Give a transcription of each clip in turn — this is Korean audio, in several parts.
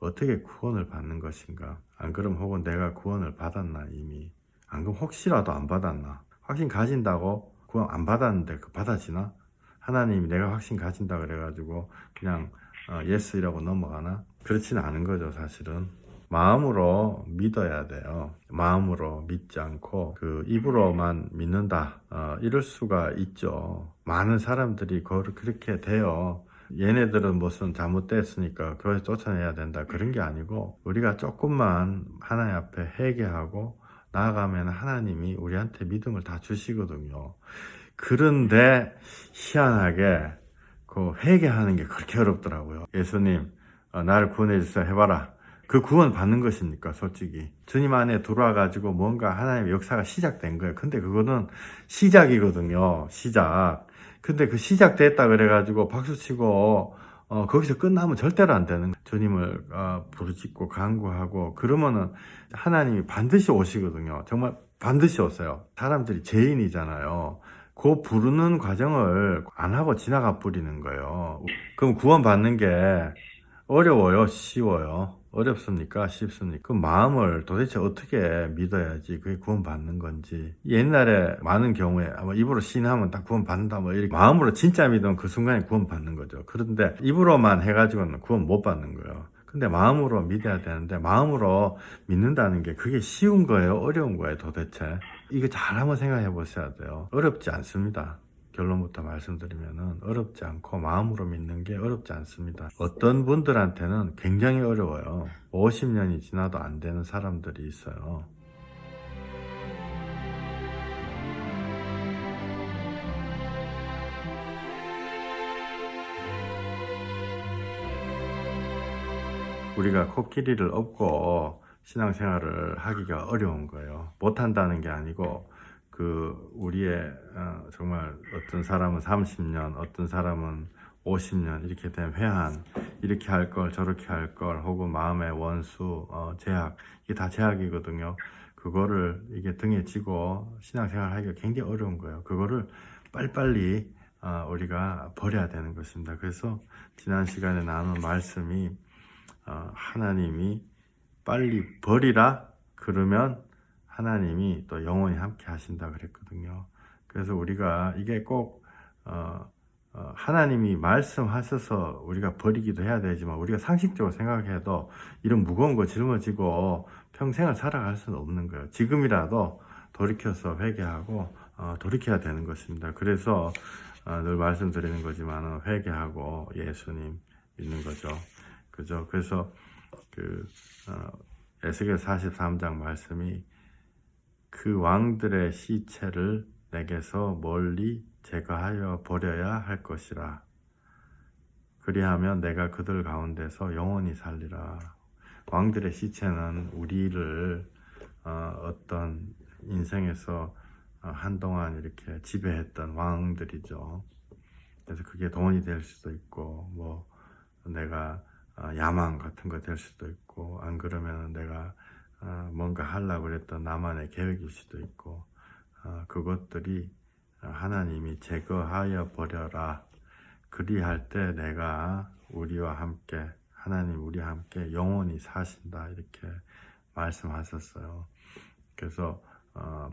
어떻게 구원을 받는 것인가? 안 그럼 혹은 내가 구원을 받았나 이미? 안 그럼 혹시라도 안 받았나? 확신 가진다고 구원 안 받았는데 그 받아지나? 하나님이 내가 확신 가진다 그래가지고 그냥 예스라고 넘어가나? 그렇지는 않은 거죠, 사실은. 마음으로 믿어야 돼요. 마음으로 믿지 않고 그 입으로만 믿는다. 이럴 수가 있죠. 많은 사람들이 그렇게 돼요. 얘네들은 무슨 잘못됐으니까 교회 쫓아내야 된다 그런 게 아니고 우리가 조금만 하나님 앞에 회개하고 나아가면 하나님이 우리한테 믿음을 다 주시거든요. 그런데 희한하게 그 회개하는 게 그렇게 어렵더라고요. 예수님 나를 구원해 주세요 해봐라. 그 구원 받는 것입니까? 솔직히 주님 안에 들어와가지고 뭔가 하나님의 역사가 시작된 거예요. 근데 그거는 시작이거든요. 시작. 근데 그 시작됐다 그래가지고 박수치고 거기서 끝나면 절대로 안 되는 거예요. 주님을 부르짖고 간구하고 그러면은 하나님이 반드시 오시거든요. 정말 반드시 오세요. 사람들이 죄인이잖아요. 그 부르는 과정을 안 하고 지나가 버리는 거예요. 그럼 구원받는 게 어려워요? 쉬워요? 어렵습니까? 쉽습니까? 그 마음을 도대체 어떻게 믿어야지 그게 구원받는 건지. 옛날에 많은 경우에 아마 입으로 신하면 다 구원받는다 뭐 이렇게 마음으로 진짜 믿으면 그 순간에 구원받는 거죠. 그런데 입으로만 해가지고는 구원 못 받는 거예요. 근데 마음으로 믿어야 되는데 마음으로 믿는다는 게 그게 쉬운 거예요? 어려운 거예요 도대체? 이거 잘 한번 생각해 보셔야 돼요. 어렵지 않습니다. 결론부터 말씀드리면은 어렵지 않고 마음으로 믿는 게 어렵지 않습니다. 어떤 분들한테는 굉장히 어려워요. 50년이 지나도 안 되는 사람들이 있어요. 우리가 코끼리를 업고 신앙생활을 하기가 어려운 거예요. 못한다는 게 아니고 우리의 정말 어떤 사람은 30년, 어떤 사람은 50년 이렇게 된 회한, 이렇게 할 걸, 저렇게 할 걸, 혹은 마음의 원수, 제약, 이게 다 제약이거든요. 그거를 이게 등에 지고 신앙생활 하기가 굉장히 어려운 거예요. 그거를 빨리빨리 우리가 버려야 되는 것입니다. 그래서 지난 시간에 나눈 말씀이 하나님이 빨리 버리라 그러면 하나님이 또 영원히 함께 하신다 그랬거든요. 그래서 우리가 이게 꼭 하나님이 말씀하셔서 우리가 버리기도 해야 되지만 우리가 상식적으로 생각해도 이런 무거운 거 짊어지고 평생을 살아갈 수는 없는 거예요. 지금이라도 돌이켜서 회개하고 돌이켜야 되는 것입니다. 그래서 늘 말씀드리는 거지만 회개하고 예수님 믿는 거죠. 그죠? 그래서 에스겔 43장 말씀이 그 왕들의 시체를 내게서 멀리 제거하여 버려야 할 것이라. 그리하면 내가 그들 가운데서 영원히 살리라. 왕들의 시체는 우리를 어떤 인생에서 한동안 이렇게 지배했던 왕들이죠. 그래서 그게 돈이 될 수도 있고, 뭐 내가 야망 같은 거 될 수도 있고, 안 그러면 내가 뭔가 하려고 그랬던 나만의 계획일 수도 있고, 그것들이 하나님이 제거하여 버려라. 그리할 때 내가 우리와 함께, 하나님 우리와 함께 영원히 사신다. 이렇게 말씀하셨어요. 그래서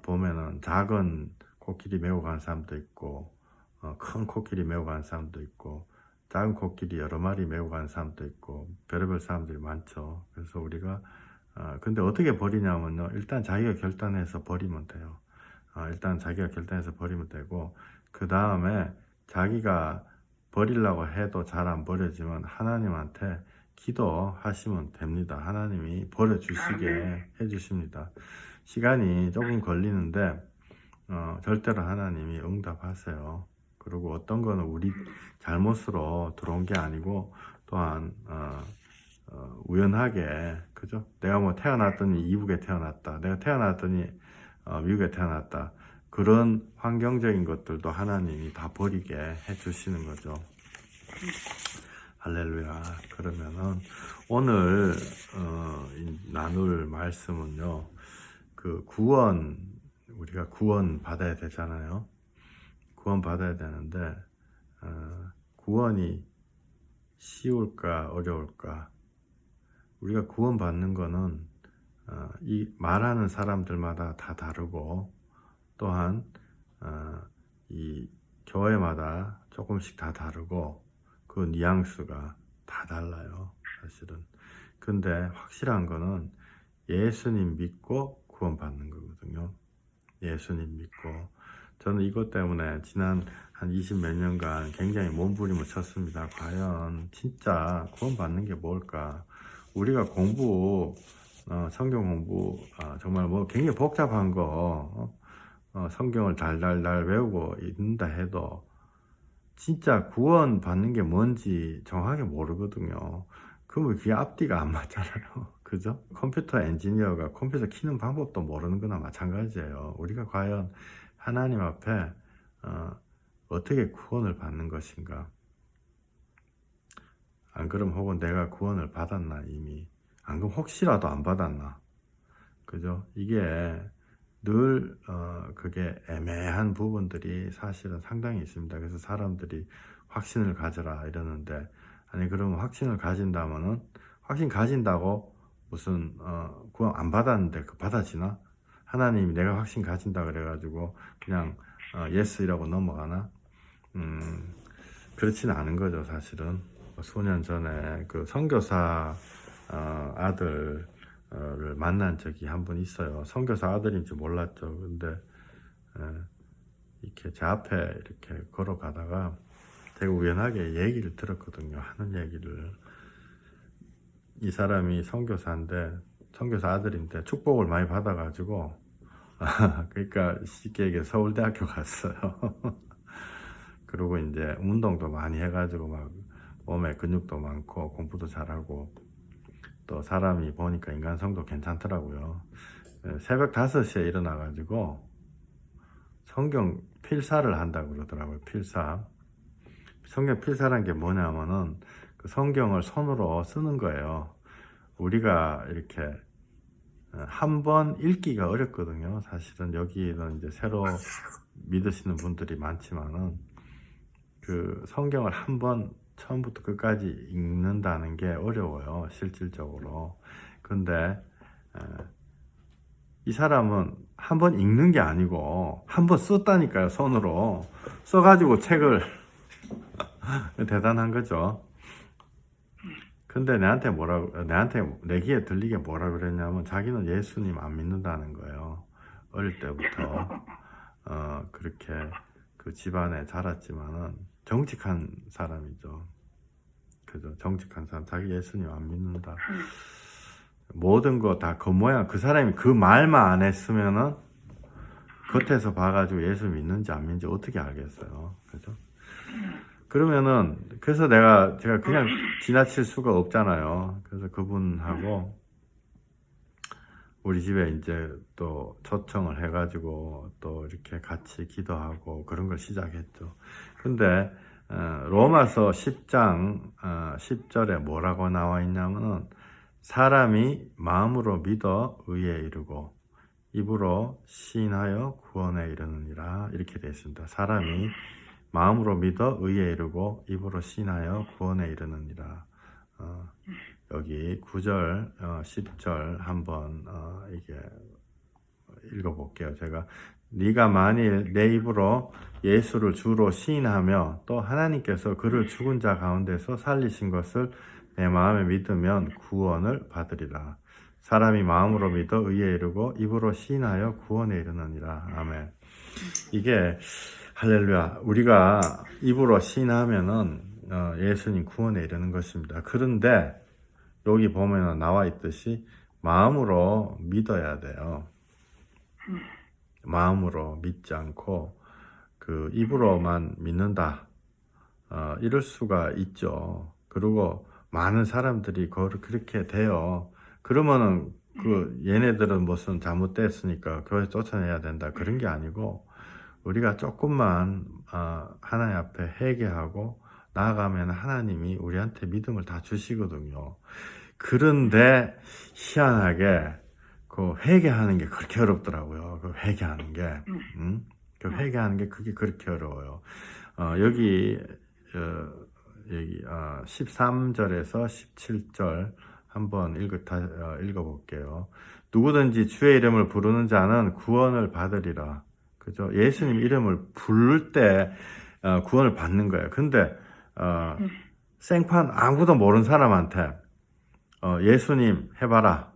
보면은 작은 코끼리 메고 간 사람도 있고, 큰 코끼리 메고 간 사람도 있고, 작은 코끼리 여러 마리 메고 간 사람도 있고, 별의별 사람들이 많죠. 그래서 우리가 근데 어떻게 버리냐면요, 일단 자기가 결단해서 버리면 돼요. 일단 자기가 결단해서 버리면 되고, 그 다음에 자기가 버리려고 해도 잘 안 버려지면 하나님한테 기도하시면 됩니다. 하나님이 버려주시게 해주십니다. 시간이 조금 걸리는데 절대로 하나님이 응답하세요. 그리고 어떤 거는 우리 잘못으로 들어온 게 아니고 또한 우연하게, 그죠? 내가 뭐 태어났더니 이북에 태어났다. 내가 태어났더니 미국에 태어났다. 그런 환경적인 것들도 하나님이 다 버리게 해주시는 거죠. 할렐루야. 그러면은 오늘 나눌 말씀은요, 우리가 구원 받아야 되잖아요. 구원 받아야 되는데 구원이 쉬울까 어려울까? 우리가 구원받는 거는 이 말하는 사람들마다 다 다르고 또한 이 교회마다 조금씩 다 다르고 그 뉘앙스가 다 달라요, 사실은. 근데 확실한 거는 예수님 믿고 구원받는 거거든요. 예수님 믿고. 저는 이것 때문에 지난 한 20 몇 년간 굉장히 몸부림을 쳤습니다. 과연 진짜 구원받는 게 뭘까? 우리가 성경 공부, 정말 뭐 굉장히 복잡한 거, 성경을 달달달 외우고 있는다 해도 진짜 구원받는 게 뭔지 정확하게 모르거든요. 그러면 그게 앞뒤가 안 맞잖아요. 그죠? 컴퓨터 엔지니어가 컴퓨터 키는 방법도 모르는 거나 마찬가지예요. 우리가 과연 하나님 앞에 어떻게 구원을 받는 것인가? 안 그럼 혹은 내가 구원을 받았나 이미? 안 그럼 혹시라도 안 받았나? 그죠? 이게 늘 그게 애매한 부분들이 사실은 상당히 있습니다. 그래서 사람들이 확신을 가져라 이러는데, 아니 그러면 확신을 가진다면은 확신 가진다고 무슨 구원 안 받았는데 그 받아지나? 하나님이 내가 확신 가진다 그래가지고 그냥 예스라고 넘어가나? 그렇지는 않은 거죠, 사실은. 수년 전에 그 선교사 아들을 만난 적이 한 번 있어요. 선교사 아들인 줄 몰랐죠. 근데 이렇게 제 앞에 이렇게 걸어가다가 되게 우연하게 얘기를 들었거든요. 하는 얘기를. 이 사람이 선교사인데, 선교사 아들인데 축복을 많이 받아가지고 그러니까 쉽게 얘기해 서울대학교 갔어요. 그리고 이제 운동도 많이 해가지고 막 몸에 근육도 많고 공부도 잘하고 또 사람이 보니까 인간성도 괜찮더라고요. 새벽 5시에 일어나가지고 성경 필사를 한다고 그러더라고요. 필사. 성경 필사란 게 뭐냐면은 그 성경을 손으로 쓰는 거예요. 우리가 이렇게 한 번 읽기가 어렵거든요. 사실은 여기는 이제 새로 믿으시는 분들이 많지만은 그 성경을 한 번 처음부터 끝까지 읽는다는 게 어려워요, 실질적으로. 근데 이 사람은 한 번 읽는 게 아니고 한 번 썼다니까요. 손으로 써가지고 책을 대단한 거죠. 근데 내한테 내 귀에 들리게 뭐라 그랬냐면 자기는 예수님 안 믿는다는 거예요. 어릴 때부터 그렇게 그 집안에 자랐지만은 정직한 사람이죠. 그죠? 정직한 사람. 자기 예수님 안 믿는다. 모든 거 다 겉모양, 그 사람이 그 말만 안 했으면은 겉에서 봐가지고 예수 믿는지 안 믿는지 어떻게 알겠어요. 그죠? 그러면은, 그래서 제가 그냥 지나칠 수가 없잖아요. 그래서 그분하고 우리 집에 이제 또 초청을 해가지고 또 이렇게 같이 기도하고 그런 걸 시작했죠. 근데 로마서 10장 10절에 뭐라고 나와 있냐면은 사람이 마음으로 믿어 의에 이르고 입으로 시인하여 구원에 이르느니라 이렇게 되어 있습니다. 사람이 마음으로 믿어 의에 이르고 입으로 시인하여 구원에 이르느니라. 여기 9절, 10절 한번 이게 읽어볼게요. 제가 네가 만일 내 입으로 예수를 주로 시인하며 또 하나님께서 그를 죽은 자 가운데서 살리신 것을 내 마음에 믿으면 구원을 받으리라. 사람이 마음으로 믿어 의에 이르고 입으로 시인하여 구원에 이르느니라. 아멘. 이게 할렐루야. 우리가 입으로 시인하면은 예수님 구원에 이르는 것입니다. 그런데 여기 보면 나와 있듯이 마음으로 믿어야 돼요. 마음으로 믿지 않고 그 입으로만 믿는다. 이럴 수가 있죠. 그리고 많은 사람들이 그렇게 돼요. 그러면은 그 얘네들은 무슨 잘못됐으니까 교회 쫓아내야 된다. 그런 게 아니고 우리가 조금만 하나님 앞에 회개하고 나아가면 하나님이 우리한테 믿음을 다 주시거든요. 그런데 희한하게 그 회개하는 게 그렇게 어렵더라고요. 그 회개하는 게, 그 회개하는 게 그게 그렇게 어려워요. 여기 13절에서 17절 한번 읽어볼게요. 누구든지 주의 이름을 부르는 자는 구원을 받으리라. 그죠? 예수님 이름을 부를 때 구원을 받는 거예요. 근데 생판 아무도 모르는 사람한테 예수님 해봐라.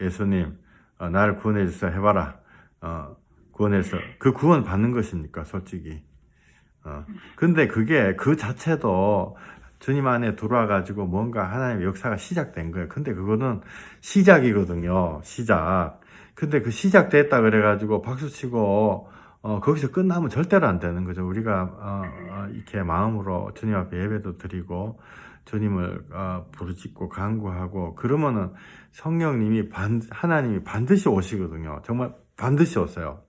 예수님 나를 구원해 주세요. 해봐라. 구원해서 그 구원 받는 것입니까? 솔직히. 근데 그게 그 자체도 주님 안에 들어와가지고 뭔가 하나님의 역사가 시작된 거예요. 근데 그거는 시작이거든요. 시작. 근데 그 시작됐다 그래가지고 박수치고 거기서 끝나면 절대로 안 되는 거죠. 우리가 이렇게 마음으로 주님 앞에 예배도 드리고 주님을 부르짖고 간구하고 그러면은 성령님이 하나님이 반드시 오시거든요. 정말 반드시 오세요.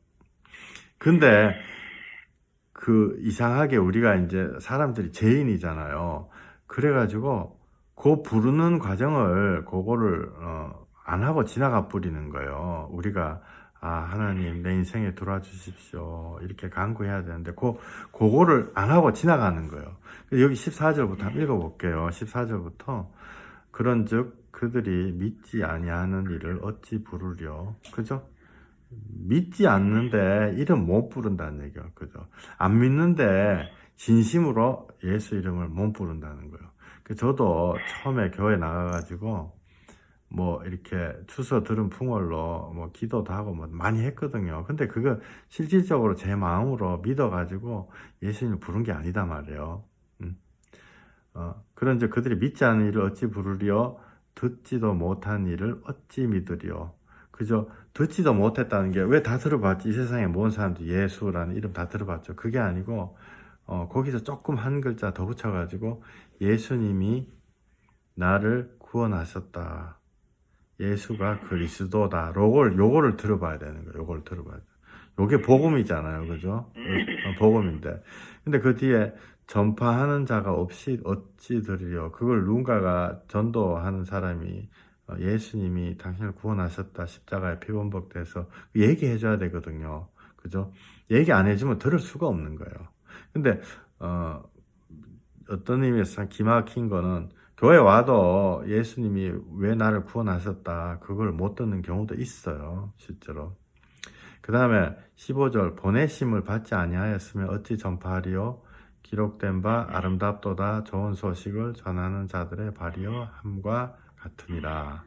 근데 그 이상하게 우리가 이제 사람들이 죄인이잖아요. 그래가지고 그 부르는 과정을 그거를 안 하고 지나가 버리는 거예요. 우리가 하나님 내 인생에 들어와 주십시오 이렇게 간구해야 되는데 그거를 안 하고 지나가는 거예요. 여기 14절부터 한번 읽어볼게요. 14절부터 그런즉 그들이 믿지 아니하는 일을 어찌 부르려. 그죠? 믿지 않는데 이름 못 부른다는 얘기야. 그죠? 안 믿는데 진심으로 예수 이름을 못 부른다는 거예요. 저도 처음에 교회 나가가지고 뭐 이렇게 주서 들은 풍월로 뭐 기도도 하고 뭐 많이 했거든요. 근데 그거 실질적으로 제 마음으로 믿어가지고 예수님을 부른 게 아니다 말이에요. 그런즉 그들이 믿지 않는 일을 어찌 부르리요? 듣지도 못한 일을 어찌 믿으리요? 그죠? 듣지도 못했다는 게 왜 다 들어봤지? 이 세상에 모든 사람도 예수라는 이름 다 들어봤죠. 그게 아니고 거기서 조금 한 글자 더 붙여가지고 예수님이 나를 구원하셨다. 예수가 그리스도다. 요거를 들어봐야 되는 거예요. 요걸 들어봐야 돼. 요게 복음이잖아요. 그죠? 복음인데. 근데 그 뒤에 전파하는 자가 없이 어찌 들으려. 그걸 누군가가 전도하는 사람이 예수님이 당신을 구원하셨다. 십자가에 피범벅돼서 얘기해줘야 되거든요. 그죠? 얘기 안 해주면 들을 수가 없는 거예요. 근데 어떤 의미에서 기막힌 거는 교회 와도 예수님이 왜 나를 구원하셨다 그걸 못 듣는 경우도 있어요. 실제로. 그 다음에 15절 보내심을 받지 아니하였으면 어찌 전파하리요. 기록된 바 아름답도다 좋은 소식을 전하는 자들의 발이요 함과 같으니라.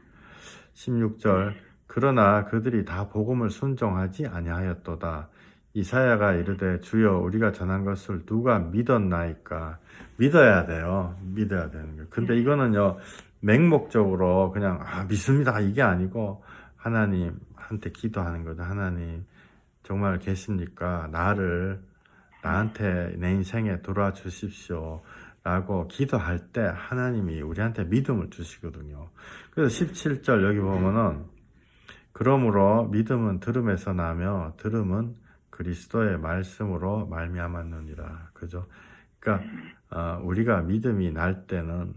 16절 그러나 그들이 다 복음을 순종하지 아니하였도다. 이사야가 이르되 주여 우리가 전한 것을 누가 믿었나이까. 믿어야 돼요. 믿어야 되는 거예요. 근데 이거는요 맹목적으로 그냥 믿습니다 이게 아니고 하나님한테 기도하는 거죠. 하나님 정말 계십니까? 나한테 내 인생에 들어와 주십시오 라고 기도할 때 하나님이 우리한테 믿음을 주시거든요. 그래서 17절 여기 보면은 그러므로 믿음은 들음에서 나며 들음은 그리스도의 말씀으로 말미암았느니라. 그죠? 그러니까 우리가 믿음이 날 때는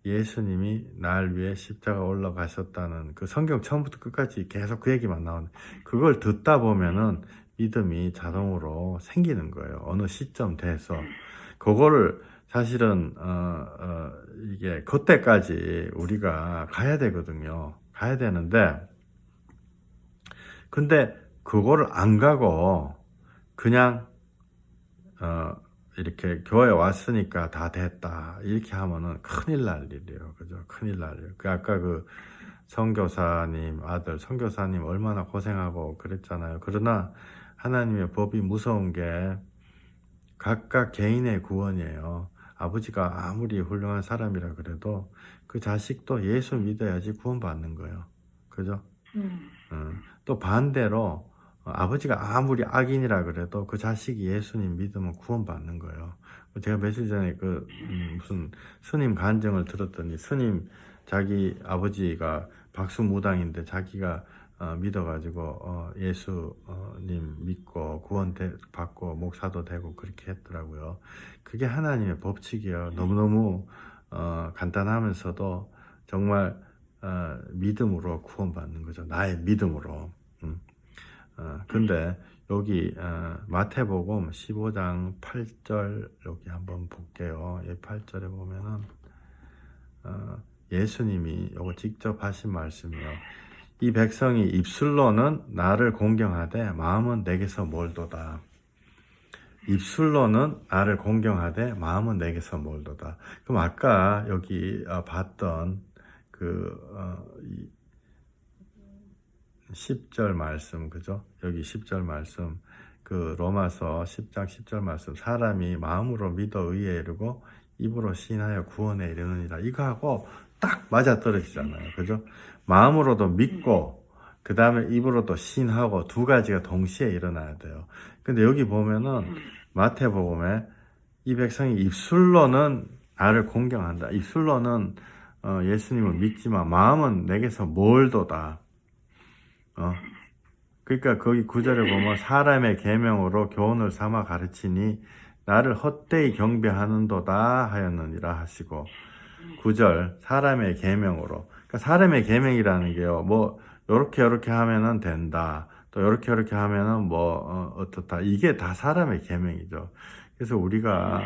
예수님이 날 위해 십자가 올라가셨다는 그 성경 처음부터 끝까지 계속 그 얘기만 나오는 그걸 듣다 보면은 믿음이 자동으로 생기는 거예요. 어느 시점 돼서 그거를 사실은 이게 그때까지 우리가 가야 되거든요. 가야 되는데 근데 그거를 안 가고 그냥 이렇게 교회 왔으니까 다 됐다 이렇게 하면은 큰일 날 일이에요. 그죠? 큰일 날 일. 아까 그 선교사님 아들 선교사님 얼마나 고생하고 그랬잖아요. 그러나 하나님의 법이 무서운 게 각각 개인의 구원이에요. 아버지가 아무리 훌륭한 사람이라 그래도 그 자식도 예수 믿어야지 구원받는 거예요. 그죠? 또 반대로 아버지가 아무리 악인이라 그래도 그 자식이 예수님 믿으면 구원받는 거예요. 제가 며칠 전에 무슨 스님 간증을 들었더니 스님 자기 아버지가 박수무당인데 자기가 믿어가지고 예수님 믿고 구원 받고 목사도 되고 그렇게 했더라고요. 그게 하나님의 법칙이에요. 너무너무 간단하면서도 정말 믿음으로 구원받는 거죠. 나의 믿음으로. 근데 여기 마태복음 15장 8절 여기 한번 볼게요. 8절에 보면은 예수님이 요거 직접 하신 말씀이요. 이 백성이 입술로는 나를 공경하되 마음은 내게서 멀도다. 입술로는 나를 공경하되 마음은 내게서 멀도다. 그럼 아까 여기 봤던 그 10절 말씀, 그죠? 여기 10절 말씀, 그 로마서 10장 10절 말씀, 사람이 마음으로 믿어 의에 이르고 입으로 시인하여 구원에 이르느니라. 이거하고 딱 맞아떨어지잖아요. 그죠? 마음으로도 믿고 그 다음에 입으로도 시인하고 두 가지가 동시에 일어나야 돼요. 근데 여기 보면은 마태복음에 이 백성이 입술로는 나를 공경한다. 입술로는 예수님을 믿지만 마음은 내게서 멀도다. 그러니까 거기 9절에 보면 사람의 계명으로 교훈을 삼아 가르치니 나를 헛되이 경배하는도다 하였느니라 하시고 9절 사람의 계명으로, 그러니까 사람의 계명이라는 게요, 뭐 요렇게 하면은 된다, 또 요렇게 하면은 뭐 어떻다, 이게 다 사람의 계명이죠. 그래서 우리가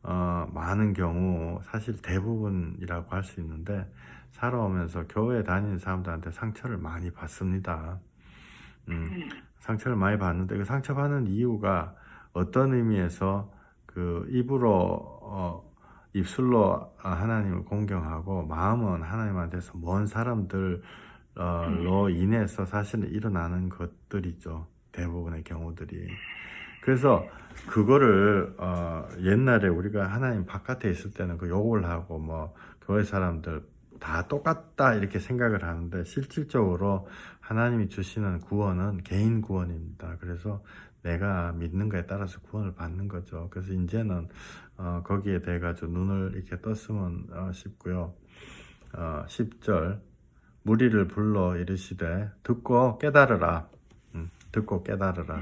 많은 경우 사실 대부분이라고 할 수 있는데 살아오면서 교회 다니는 사람들한테 상처를 많이 받습니다. 상처를 많이 받는데 그 상처받는 이유가 어떤 의미에서 그 입술로 하나님을 공경하고 마음은 하나님한테서 먼 사람들로 인해서 사실은 일어나는 것들이죠. 대부분의 경우들이. 그래서 그거를 옛날에 우리가 하나님 바깥에 있을 때는 그 욕을 하고 뭐 교회 사람들 다 똑같다 이렇게 생각을 하는데 실질적으로 하나님이 주시는 구원은 개인 구원입니다. 그래서 내가 믿는 거에 따라서 구원을 받는 거죠. 그래서 이제는 거기에 대해 가지고 눈을 이렇게 떴으면 싶고요. 10절 무리를 불러 이르시되 듣고 깨달으라. 듣고 깨달으라.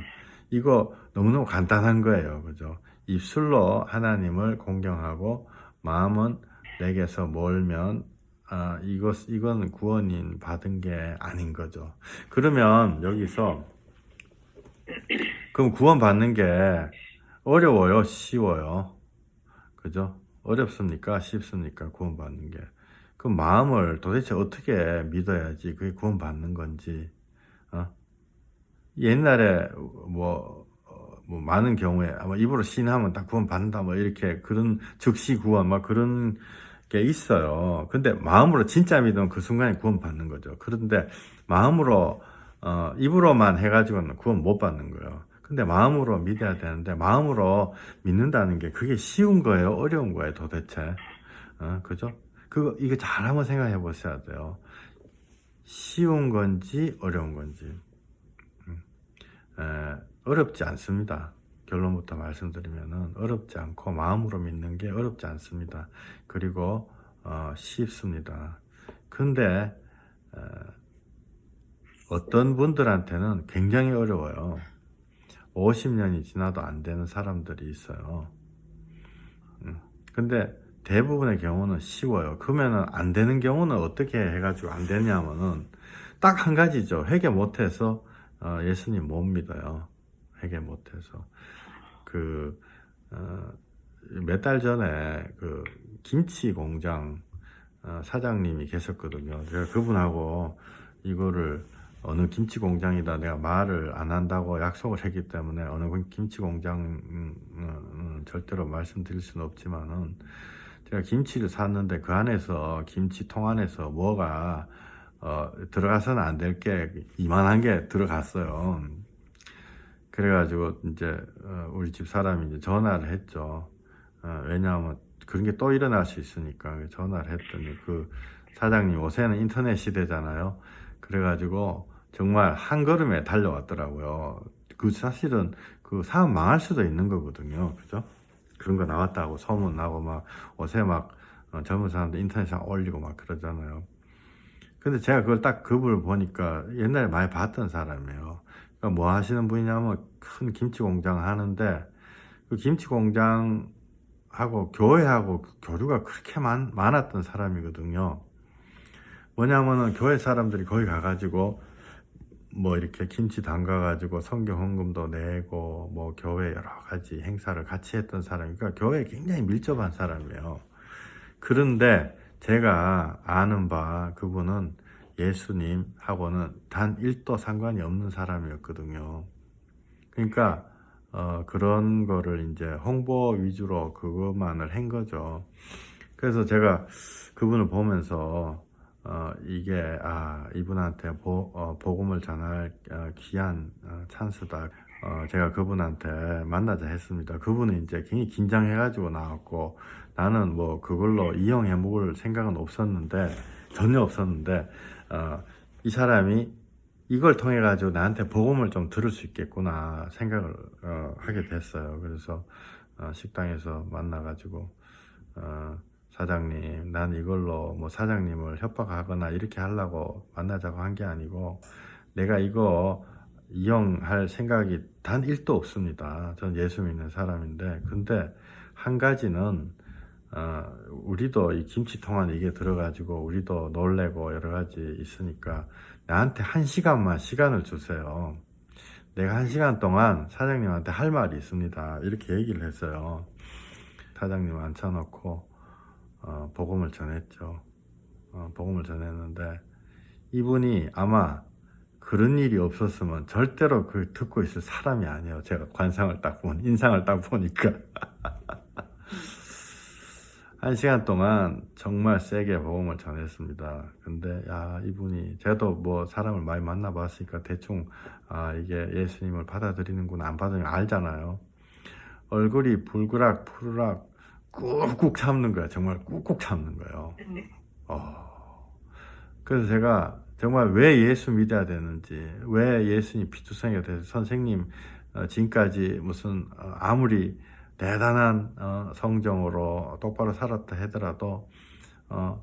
이거 너무너무 간단한 거예요. 그죠? 입술로 하나님을 공경하고 마음은 내게서 멀면 이거는 구원인 받은 게 아닌 거죠. 그러면 여기서 그럼 구원 받는 게 어려워요? 쉬워요? 그죠? 어렵습니까? 쉽습니까? 구원 받는 게. 그 마음을 도대체 어떻게 믿어야지 그게 구원 받는 건지. 옛날에 뭐 많은 경우에 아마 입으로 시인하면 다 구원 받는다 뭐 이렇게 그런 즉시 구원 막 그런 게 있어요. 근데 마음으로 진짜 믿으면 그 순간에 구원 받는 거죠. 그런데 마음으로 입으로만 해가지고는 구원 못 받는 거예요. 근데 마음으로 믿어야 되는데 마음으로 믿는다는 게 그게 쉬운 거예요? 어려운 거예요? 도대체? 그죠? 이거 잘 한번 생각해 보셔야 돼요. 쉬운 건지 어려운 건지. 어렵지 않습니다. 결론부터 말씀드리면은 어렵지 않고 마음으로 믿는 게 어렵지 않습니다. 그리고 쉽습니다. 근데 어떤 분들한테는 굉장히 어려워요. 50년이 지나도 안 되는 사람들이 있어요. 근데 대부분의 경우는 쉬워요. 그러면은 안 되는 경우는 어떻게 해가지고 안 되냐면은 딱 한 가지죠. 회개 못해서 예수님 못 믿어요. 회개 못해서. 몇 달 전에 그 김치 공장 사장님이 계셨거든요. 제가 그분하고 이거를 어느 김치 공장이다 내가 말을 안 한다고 약속을 했기 때문에 어느 김치 공장 절대로 말씀드릴 수는 없지만은 제가 김치를 샀는데 그 안에서 김치통 안에서 뭐가 들어가서는 안 될 게 이만한 게 들어갔어요. 그래가지고 이제 우리 집 사람이 이제 전화를 했죠. 왜냐하면 그런 게 또 일어날 수 있으니까 전화를 했더니 그 사장님 요새는 인터넷 시대잖아요. 그래가지고 정말 한 걸음에 달려왔더라고요. 그 사실은 그 사업 망할 수도 있는 거거든요. 그죠? 그런 거 나왔다고 소문 나고 막 요새 막 젊은 사람들 인터넷에 올리고 막 그러잖아요. 근데 제가 그걸 딱 그분을 보니까 옛날에 많이 봤던 사람이에요. 그러니까 뭐 하시는 분이냐면 큰 김치 공장 하는데 그 김치 공장하고 교회하고 교류가 그렇게 많았던 사람이거든요. 뭐냐면은 교회 사람들이 거기 가가지고 뭐 이렇게 김치 담가가지고 성경 헌금도 내고 뭐 교회 여러 가지 행사를 같이 했던 사람이니까 교회에 굉장히 밀접한 사람이에요. 그런데 제가 아는 바 그분은 예수님하고는 단 1도 상관이 없는 사람이었거든요. 그러니까 그런 거를 이제 홍보 위주로 그것만을 한 거죠. 그래서 제가 그분을 보면서 이게 이분한테 복음을 전할 귀한 찬스다. 제가 그분한테 만나자 했습니다. 그분은 이제 굉장히 긴장해가지고 나왔고, 나는 뭐 그걸로 이용해 먹을 생각은 없었는데, 전혀 없었는데, 이 사람이 이걸 통해 가지고 나한테 복음을 좀 들을 수 있겠구나 생각을 하게 됐어요. 그래서 식당에서 만나 가지고 사장님, 난 이걸로 뭐 사장님을 협박하거나 이렇게 하려고 만나자고 한 게 아니고, 내가 이거 이용할 생각이 단 1도 없습니다. 전 예수 믿는 사람인데, 근데 한 가지는 우리도 이 김치통 안에 이게 들어가지고 우리도 놀래고 여러 가지 있으니까 나한테 1시간만 시간을 주세요. 내가 1시간 동안 사장님한테 할 말이 있습니다. 이렇게 얘기를 했어요. 사장님 앉혀놓고 복음을 전했죠. 복음을 전했는데, 이분이 아마 그런 일이 없었으면 절대로 그 듣고 있을 사람이 아니에요. 제가 관상을 딱 인상을 딱 보니까. 1시간 동안 정말 세게 복음을 전했습니다. 근데 이분이, 저도 뭐 사람을 많이 만나봤으니까 대충 이게 예수님을 받아들이는구나 안 받아들이는 알잖아요. 얼굴이 불그락 푸르락 꾹꾹 참는 거야. 정말 꾹꾹 참는 거예요. 그래서 제가 정말 왜 예수 믿어야 되는지, 왜 예수님 피투성이가 돼서 선생님 지금까지 무슨 아무리 대단한 성정으로 똑바로 살았다 하더라도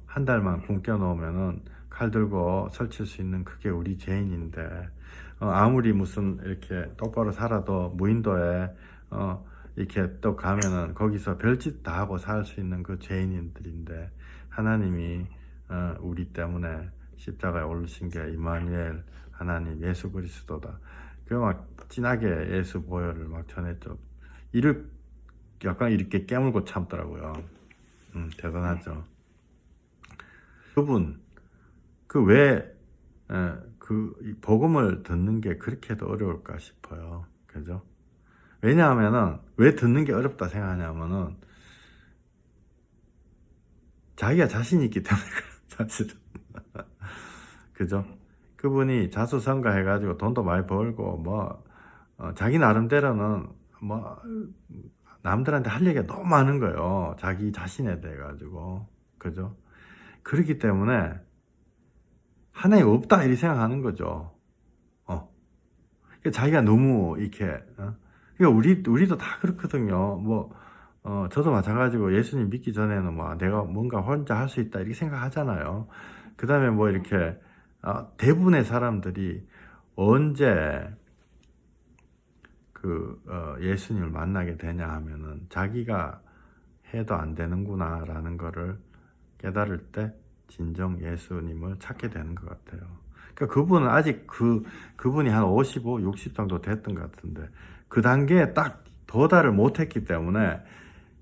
한 달만 굶겨 놓으면은 칼 들고 설칠 수 있는 그게 우리 죄인인데, 아무리 무슨 이렇게 똑바로 살아도 무인도에 이렇게 또 가면은 거기서 별짓 다 하고 살 수 있는 그 죄인들인데, 하나님이 우리 때문에 십자가에 올리신 게 임마누엘 하나님 예수 그리스도다. 그 막 진하게 예수 보혈을 막 전했죠. 약간 이렇게 깨물고 참더라고요. 대단하죠. 그분 그 복음을 듣는 게 그렇게도 어려울까 싶어요. 그죠? 왜냐하면은 왜 듣는 게 어렵다 생각하냐면은 자기가 자신이 있기 때문에 사실은. 그죠? 그분이 자수성가 해가지고 돈도 많이 벌고 뭐 자기 나름대로는 뭐 남들한테 할 얘기가 너무 많은 거예요. 자기 자신에 대해 가지고. 그죠? 그렇기 때문에 하나님 없다 이렇게 생각하는 거죠. 자기가 너무 이렇게 그러니까 우리도 다 그렇거든요. 뭐 저도 마찬가지고 예수님 믿기 전에는 뭐 내가 뭔가 혼자 할 수 있다 이렇게 생각하잖아요. 그 다음에 뭐 이렇게 대부분의 사람들이 언제 예수님을 만나게 되냐 하면은 자기가 해도 안 되는구나 라는 거를 깨달을 때 진정 예수님을 찾게 되는 것 같아요. 그러니까 그분은 아직 그분이 한 55, 60 정도 됐던 것 같은데 그 단계에 딱 도달을 못했기 때문에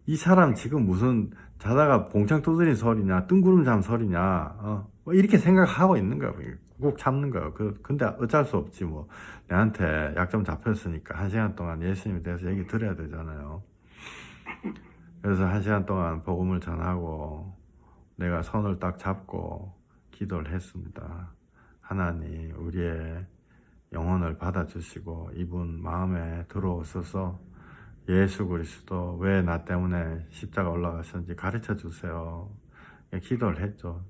이 사람 지금 무슨 자다가 봉창 두드린 소리냐 뜬구름 잠 소리냐 뭐 이렇게 생각하고 있는 거야. 꼭 참는 거예요. 근데 어쩔 수 없지 뭐. 내한테 약점 잡혔으니까 1시간 동안 예수님에 대해서 얘기 드려야 되잖아요. 그래서 1시간 동안 복음을 전하고 내가 손을 딱 잡고 기도를 했습니다. 하나님, 우리의 영혼을 받아주시고 이분 마음에 들어오셔서 예수 그리스도 왜 나 때문에 십자가 올라가셨는지 가르쳐 주세요. 기도를 했죠.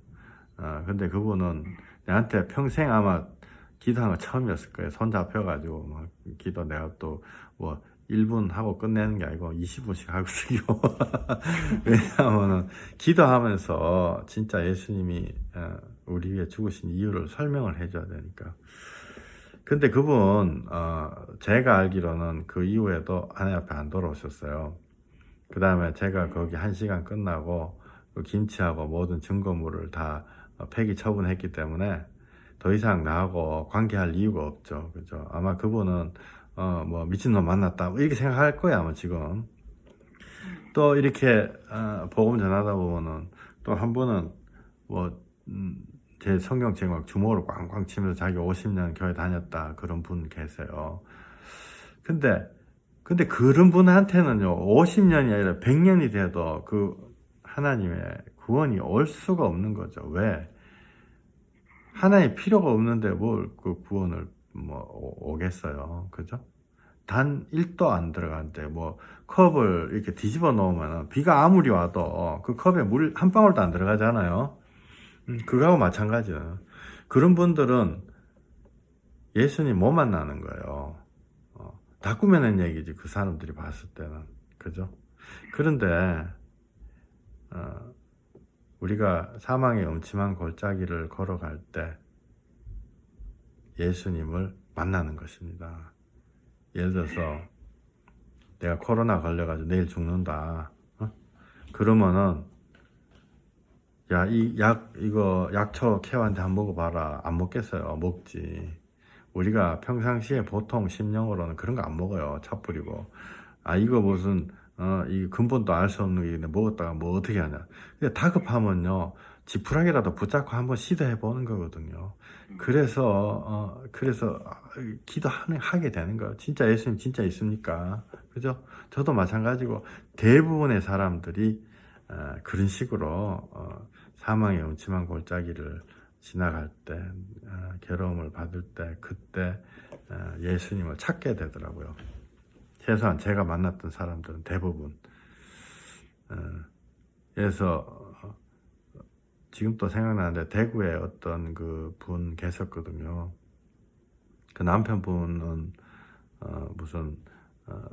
근데 그분은 내한테 평생 아마 기도한 거 처음이었을 거예요. 손 잡혀가지고 막 기도 내가 또 뭐 1분 하고 끝내는 게 아니고 20분씩 하거든요. 왜냐하면은 기도하면서 진짜 예수님이 우리 위해 죽으신 이유를 설명을 해줘야 되니까. 근데 그분 제가 알기로는 그 이후에도 하나님 앞에 안 돌아오셨어요. 그 다음에 제가 거기 1시간 끝나고 그 김치하고 모든 증거물을 다 폐기 처분했기 때문에 더 이상 나하고 관계할 이유가 없죠. 그죠? 아마 그분은 뭐 미친놈 만났다 뭐 이렇게 생각할 거야 아마 지금. 또 이렇게 복음 전하다 보면은 또 한 분은 제 성경책 막 주먹으로 꽝꽝 치면서 자기 50년 교회 다녔다 그런 분 계세요. 근데 그런 분한테는요 50년이 아니라 100년이 돼도 그 하나님의 구원이 올 수가 없는 거죠. 왜? 하나님 필요가 없는데 뭘 그 구원을 오겠어요. 그죠? 단 1도 안 들어가는데 컵을 이렇게 뒤집어 놓으면 비가 아무리 와도 그 컵에 물 한 방울도 안 들어가잖아요. 그거하고 마찬가지예요. 그런 분들은 예수님 못 만나는 거예요. 다 꾸며낸 얘기지 그 사람들이 봤을 때는. 그죠? 그런데 우리가 사망의 음침한 골짜기를 걸어갈 때 예수님을 만나는 것입니다. 예를 들어서 내가 코로나 걸려가지고 내일 죽는다. 그러면은 야, 이거 약초 케어한테 한번 먹어봐라. 안 먹겠어요. 먹지. 우리가 평상시에 보통 심령으로는 그런 거 안 먹어요. 차 뿌리고. 이거 무슨, 이 근본도 알 수 없는 게 먹었다가 뭐 어떻게 하냐. 근데 다급하면요. 지푸라기라도 붙잡고 한번 시도해 보는 거거든요. 그래서 기도하게 되는 거예요. 진짜 예수님 진짜 있습니까? 그죠? 저도 마찬가지고 대부분의 사람들이 그런 식으로 사망의 음침한 골짜기를 지나갈 때 괴로움을 받을 때 그때 예수님을 찾게 되더라고요. 최소한 제가 만났던 사람들은 대부분. 그래서 지금 또 생각나는데 대구에 어떤 그 분 계셨거든요. 그 남편분은 무슨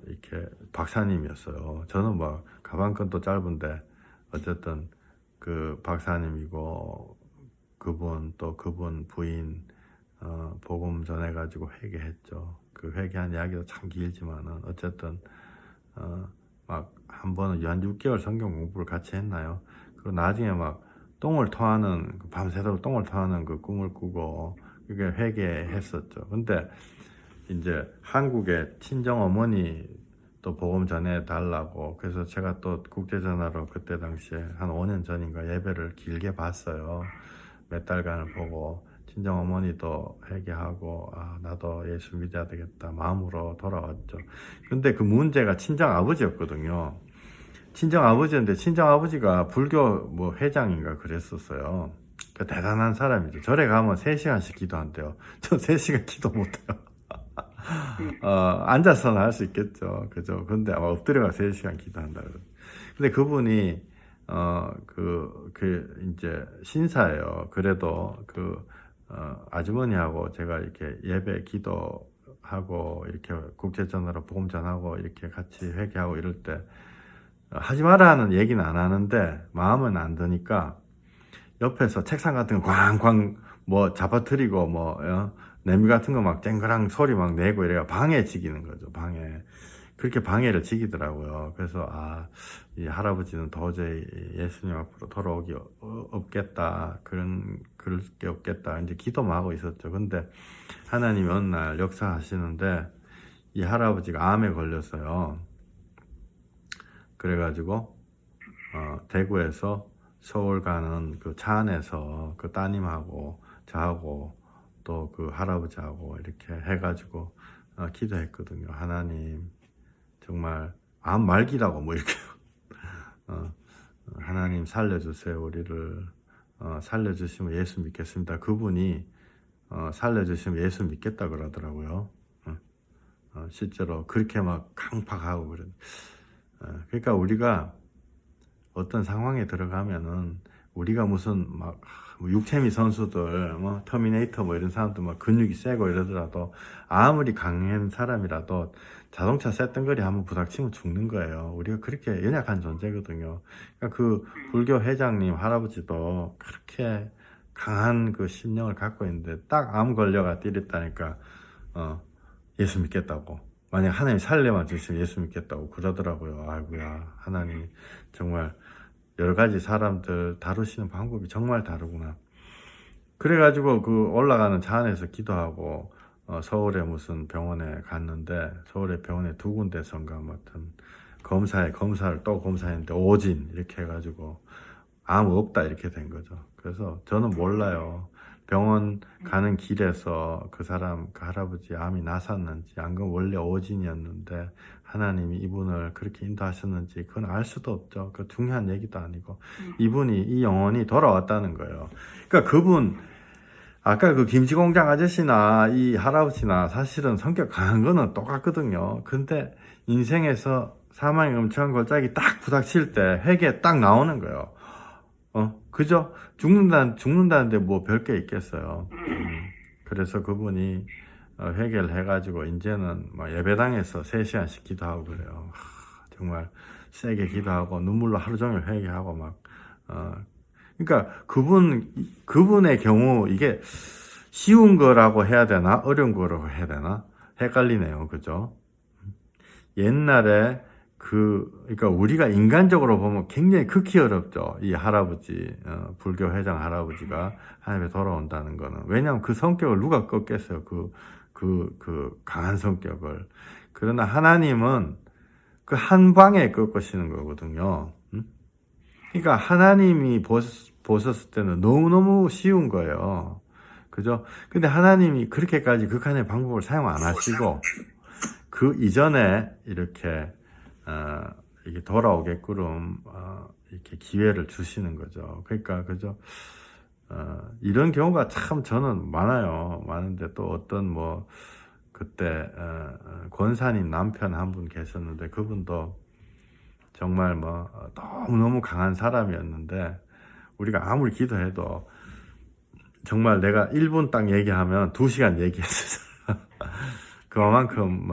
이렇게 박사님이었어요. 저는 뭐 가방끈도 짧은데 어쨌든 그 박사님이고 그분 또 그분 부인 복음 전해가지고 회개했죠. 그 회개한 이야기도 참 길지만은 어쨌든 막 한 번은 한 6개월 성경 공부를 같이 했나요? 그리고 나중에 막 똥을 토하는 밤새도록 똥을 토하는 그 꿈을 꾸고 그게 회개했었죠. 근데 이제 한국에 친정 어머니 또 복음 전해 달라고 그래서 제가 또 국제전화로 그때 당시에 한 5년 전인가 예배를 길게 봤어요. 몇 달간을 보고 친정 어머니도 회개하고 나도 예수 믿어야 되겠다 마음으로 돌아왔죠. 근데 그 문제가 친정 아버지였거든요. 친정 아버지인데 친정 아버지가 불교 회장인가 그랬었어요. 그 대단한 사람이죠. 절에 가면 3시간씩 기도한대요. 저 3시간 기도 못해요. 앉아서는 할 수 있겠죠. 그죠? 근데 엎드려가 3시간 기도한다. 근데 그분이, 이제 신사예요. 그래도 아주머니하고 제가 이렇게 예배 기도하고, 이렇게 국제전화로 복음 전하고, 이렇게 같이 회개하고 이럴 때, 하지 마라 하는 얘기는 안 하는데, 마음은 안 드니까, 옆에서 책상 같은 거 꽝꽝 잡아뜨리고 냄비 같은 거 막 쨍그랑 소리 막 내고 이래가 방해지기는 거죠. 그렇게 방해를 지기더라고요. 그래서 이 할아버지는 도저히 예수님 앞으로 돌아오기 없겠다. 그럴 게 없겠다. 이제 기도만 하고 있었죠. 근데 하나님이 어느 날 역사하시는데 이 할아버지가 암에 걸렸어요. 그래가지고 대구에서 서울 가는 그 차 안에서 그 따님하고 저하고 또 그 할아버지하고 이렇게 해가지고 기도했거든요. 하나님 정말 암 말기라고 이렇게 하나님 살려주세요. 우리를 살려주시면 예수 믿겠습니다. 그분이 살려주시면 예수 믿겠다 그러더라고요. 실제로 그렇게 막 강팍하고 그래. 그러니까 우리가 어떤 상황에 들어가면은 우리가 무슨 육체미 선수들 터미네이터 이런 사람들 근육이 세고 이러더라도 아무리 강한 사람이라도 자동차 쇳덩거리 한번 부닥치면 죽는 거예요. 우리가 그렇게 연약한 존재거든요. 그러니까 그 불교 회장님 할아버지도 그렇게 강한 그 심령을 갖고 있는데 딱 암 걸려가 때렸다니까 예수 믿겠다고, 만약 하나님 살려만 주시면 예수 믿겠다고 그러더라고요. 아이고야, 하나님 정말 여러 가지 사람들 다루시는 방법이 정말 다르구나. 그래가지고 그 올라가는 차 안에서 기도하고 서울에 무슨 병원에 갔는데, 서울의 병원에 2군데선가 아무튼 검사를 또 검사했는데 오진 이렇게 해가지고 아무 없다 이렇게 된 거죠. 그래서 저는 몰라요. 병원 가는 길에서 그 사람, 그 할아버지 암이 났었는지, 안 그럼 원래 오진이었는데 하나님이 이분을 그렇게 인도하셨는지 그건 알 수도 없죠. 그 중요한 얘기도 아니고 이분이 이 영혼이 돌아왔다는 거예요. 그러니까 그분 아까 그 김치공장 아저씨나 이 할아버지나 사실은 성격 강한 거는 똑같거든요. 근데 인생에서 사망의 엄청난 골짜기 딱 부닥칠 때 회개 딱 나오는 거예요. 그죠? 죽는다는데 뭐 별게 있겠어요. 그래서 그분이 회개를 해가지고 이제는 뭐 예배당에서 3시간씩 기도하고 그래요. 정말 세게 기도하고 눈물로 하루 종일 회개하고 막 그러니까 그분의 경우 이게 쉬운 거라고 해야 되나 어려운 거라고 해야 되나 헷갈리네요. 그죠? 옛날에 그러니까 우리가 인간적으로 보면 굉장히 극히 어렵죠. 이 할아버지, 불교 회장 할아버지가 하나님에 돌아온다는 거는. 왜냐하면 그 성격을 누가 꺾겠어요. 그 강한 성격을. 그러나 하나님은 그 한 방에 꺾으시는 거거든요. 그러니까 하나님이 보셨을 때는 너무너무 쉬운 거예요. 그죠? 근데 하나님이 그렇게까지 극한의 방법을 사용 안 하시고, 그 이전에 이렇게 이게 돌아오게끔 이렇게 기회를 주시는 거죠. 그러니까 그죠? 이런 경우가 참 저는 많아요. 많은데 또 어떤 뭐 그때 권사님 남편 한 분 계셨는데 그분도 정말 뭐 너무너무 강한 사람이었는데 우리가 아무리 기도해도 정말 내가 1분 딱 얘기하면 2시간 얘기했어요. 그만큼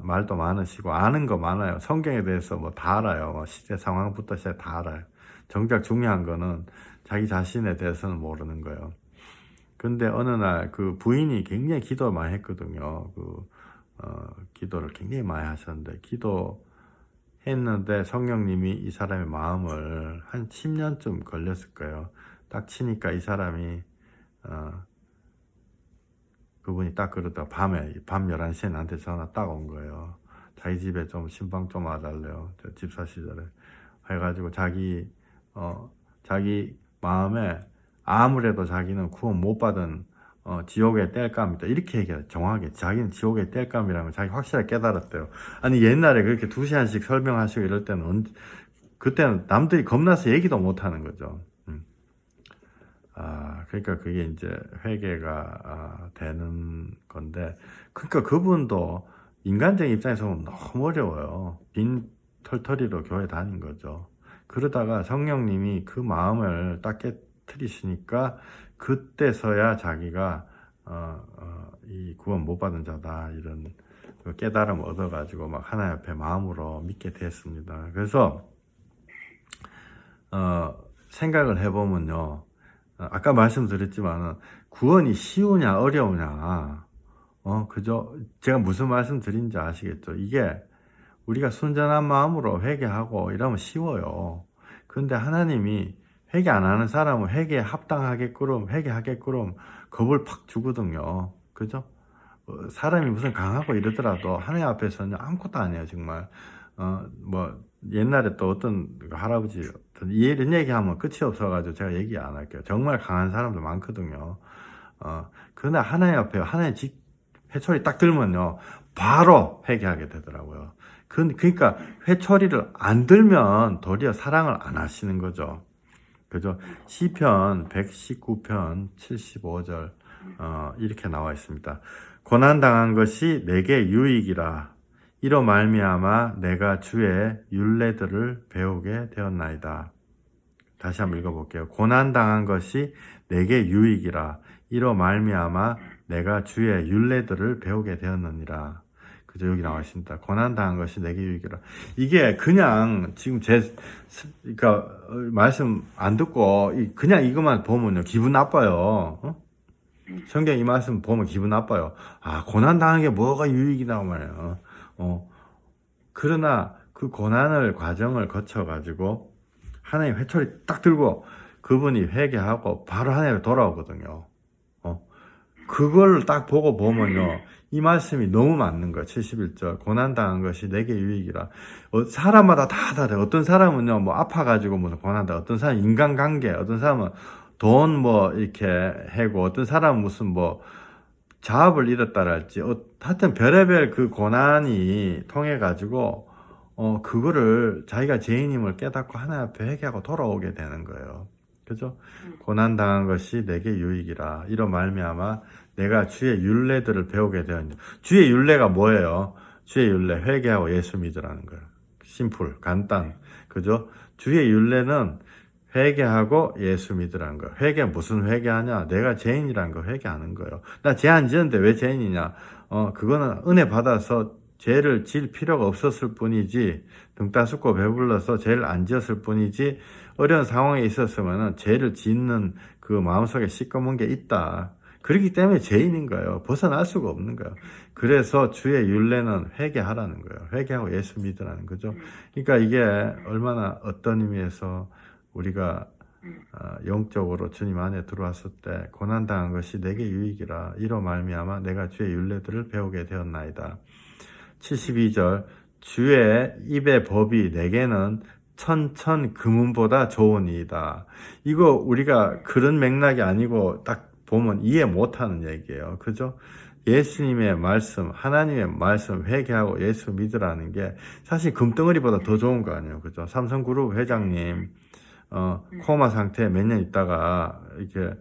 말도 많으시고 아는 거 많아요. 성경에 대해서 뭐 다 알아요. 뭐 시대 상황부터 시작 다 알아요. 정작 중요한 거는 자기 자신에 대해서는 모르는 거예요. 근데 어느 날 그 부인이 굉장히 기도를 많이 했거든요. 기도를 굉장히 많이 하셨는데 기도했는데 성령님이 이 사람의 마음을 한 10년쯤 걸렸을 거예요. 딱 치니까 이 사람이 그분이 딱 그러다 밤 11시에 나한테 전화 딱 온 거예요. 자기 집에 좀 신방 좀 와달래요. 저 집사 시절에. 해가지고 자기 마음에 아무래도 자기는 구원 못 받은 지옥의 땔감이다. 이렇게 얘기해요. 정확하게. 자기는 지옥의 땔감이라는 걸 자기 확실하게 깨달았대요. 아니 옛날에 그렇게 2시간씩 설명하시고 이럴 때는 그때는 남들이 겁나서 얘기도 못 하는 거죠. 그러니까 그게 이제 회개가 되는 건데, 그러니까 그분도 인간적인 입장에서 보면 너무 어려워요. 빈 털터리로 교회 다닌 거죠. 그러다가 성령님이 그 마음을 딱 깨트리시니까 그때서야 자기가 이 구원 못 받은 자다 이런 깨달음을 얻어가지고 막 하나님 앞에 마음으로 믿게 됐습니다. 그래서 생각을 해보면요. 아까 말씀드렸지만 구원이 쉬우냐 어려우냐 그죠? 제가 무슨 말씀 드린지 아시겠죠? 이게 우리가 순전한 마음으로 회개하고 이러면 쉬워요. 그런데 하나님이 회개 안 하는 사람은 회개에 합당하게끔 회개하게끔 겁을 팍 주거든요. 그죠? 사람이 무슨 강하고 이러더라도 하나님 앞에서는 아무것도 아니에요. 정말 뭐 옛날에 또 어떤 할아버지 이런 얘기하면 끝이 없어가지고 제가 얘기 안 할게요. 정말 강한 사람도 많거든요. 그러나 하나님 앞에 하나님 회초리 딱 들면요 바로 회개하게 되더라고요. 그러니까 회초리를 안 들면 도리어 사랑을 안 하시는 거죠. 그죠? 시편 119편 75절 이렇게 나와 있습니다. 고난당한 것이 내게 유익이라. 이로 말미암아 내가 주의 율례들을 배우게 되었나이다. 다시 한번 읽어볼게요. 고난당한 것이 내게 유익이라. 이로 말미암아 내가 주의 율례들을 배우게 되었느니라. 그죠? 여기 나와 있습니다. 고난당한 것이 내게 유익이라. 이게 그냥 지금 그러니까 말씀 안 듣고 그냥 이것만 보면요 기분 나빠요. 성경 이 말씀 보면 기분 나빠요. 고난당한 게 뭐가 유익이라고 말이에요. 그러나 그 고난을 과정을 거쳐가지고 하나님 회초리 딱 들고 그분이 회개하고 바로 하나님으로 돌아오거든요. 그걸 딱 보고 보면요. 이 말씀이 너무 맞는 거야. 71절. 고난당한 것이 내게 유익이라. 사람마다 다 다르요. 어떤 사람은요, 뭐 아파가지고 뭐 고난다. 어떤 사람은 인간관계, 어떤 사람은 돈 뭐 이렇게 해고, 어떤 사람은 무슨 뭐 자업을 잃었다랄지, 하여튼 별의별 그 고난이 통해가지고, 그거를 자기가 죄인임을 깨닫고 하나님 앞에 회개하고 돌아오게 되는 거예요. 그죠? 고난 당한 것이 내게 유익이라. 이로 말미암아 내가 주의 율례들을 배우게 되었냐. 주의 율례가 뭐예요? 주의 율례 회개하고 예수 믿으라는 거예요. 심플, 간단. 그죠? 주의 율례는 회개하고 예수 믿으라는 거예요. 회개 무슨 회개하냐? 내가 죄인이라는 거 회개하는 거예요. 나 죄 안 지었는데 왜 죄인이냐? 그거는 은혜 받아서 죄를 질 필요가 없었을 뿐이지, 등 따숩고 배불러서 죄를 안 지었을 뿐이지, 어려운 상황에 있었으면 죄를 짓는 그 마음속에 시꺼먼 게 있다. 그렇기 때문에 죄인인 거예요. 벗어날 수가 없는 거예요. 그래서 주의 율례는 회개하라는 거예요. 회개하고 예수 믿으라는 거죠. 그러니까 이게 얼마나 어떤 의미에서 우리가 영적으로 주님 안에 들어왔을 때 고난당한 것이 내게 유익이라. 이로 말미암아 내가 주의 율례들을 배우게 되었나이다. 72절. 주의 입의 법이 내게는 천천 금은보다 좋으니이다. 이거 우리가 그런 맥락이 아니고 딱 보면 이해 못하는 얘기예요. 그죠? 예수님의 말씀, 하나님의 말씀 회개하고 예수 믿으라는 게 사실 금덩어리보다 더 좋은 거 아니에요. 그죠? 삼성그룹 회장님 코마 상태에 몇 년 있다가 이렇게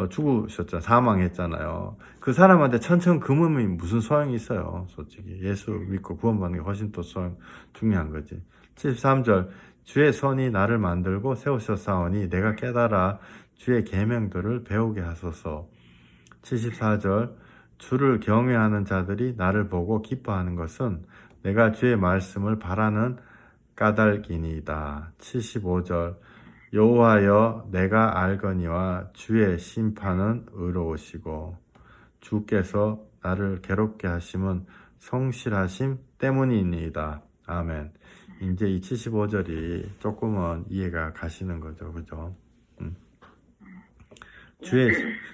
죽으셨잖아요. 사망했잖아요. 그 사람한테 천천 금음이 무슨 소용이 있어요. 솔직히 예수 믿고 구원받는 게 훨씬 더 중요한 거지. 73절. 주의 손이 나를 만들고 세우셨사오니 내가 깨달아 주의 계명들을 배우게 하소서. 74절. 주를 경외하는 자들이 나를 보고 기뻐하는 것은 내가 주의 말씀을 바라는 까닭이니이다. 75절. 여호와여 내가 알거니와 주의 심판은 의로우시고 주께서 나를 괴롭게 하심은 성실하심 때문이니이다. 아멘. 이제 이 75절이 조금은 이해가 가시는 거죠. 그죠?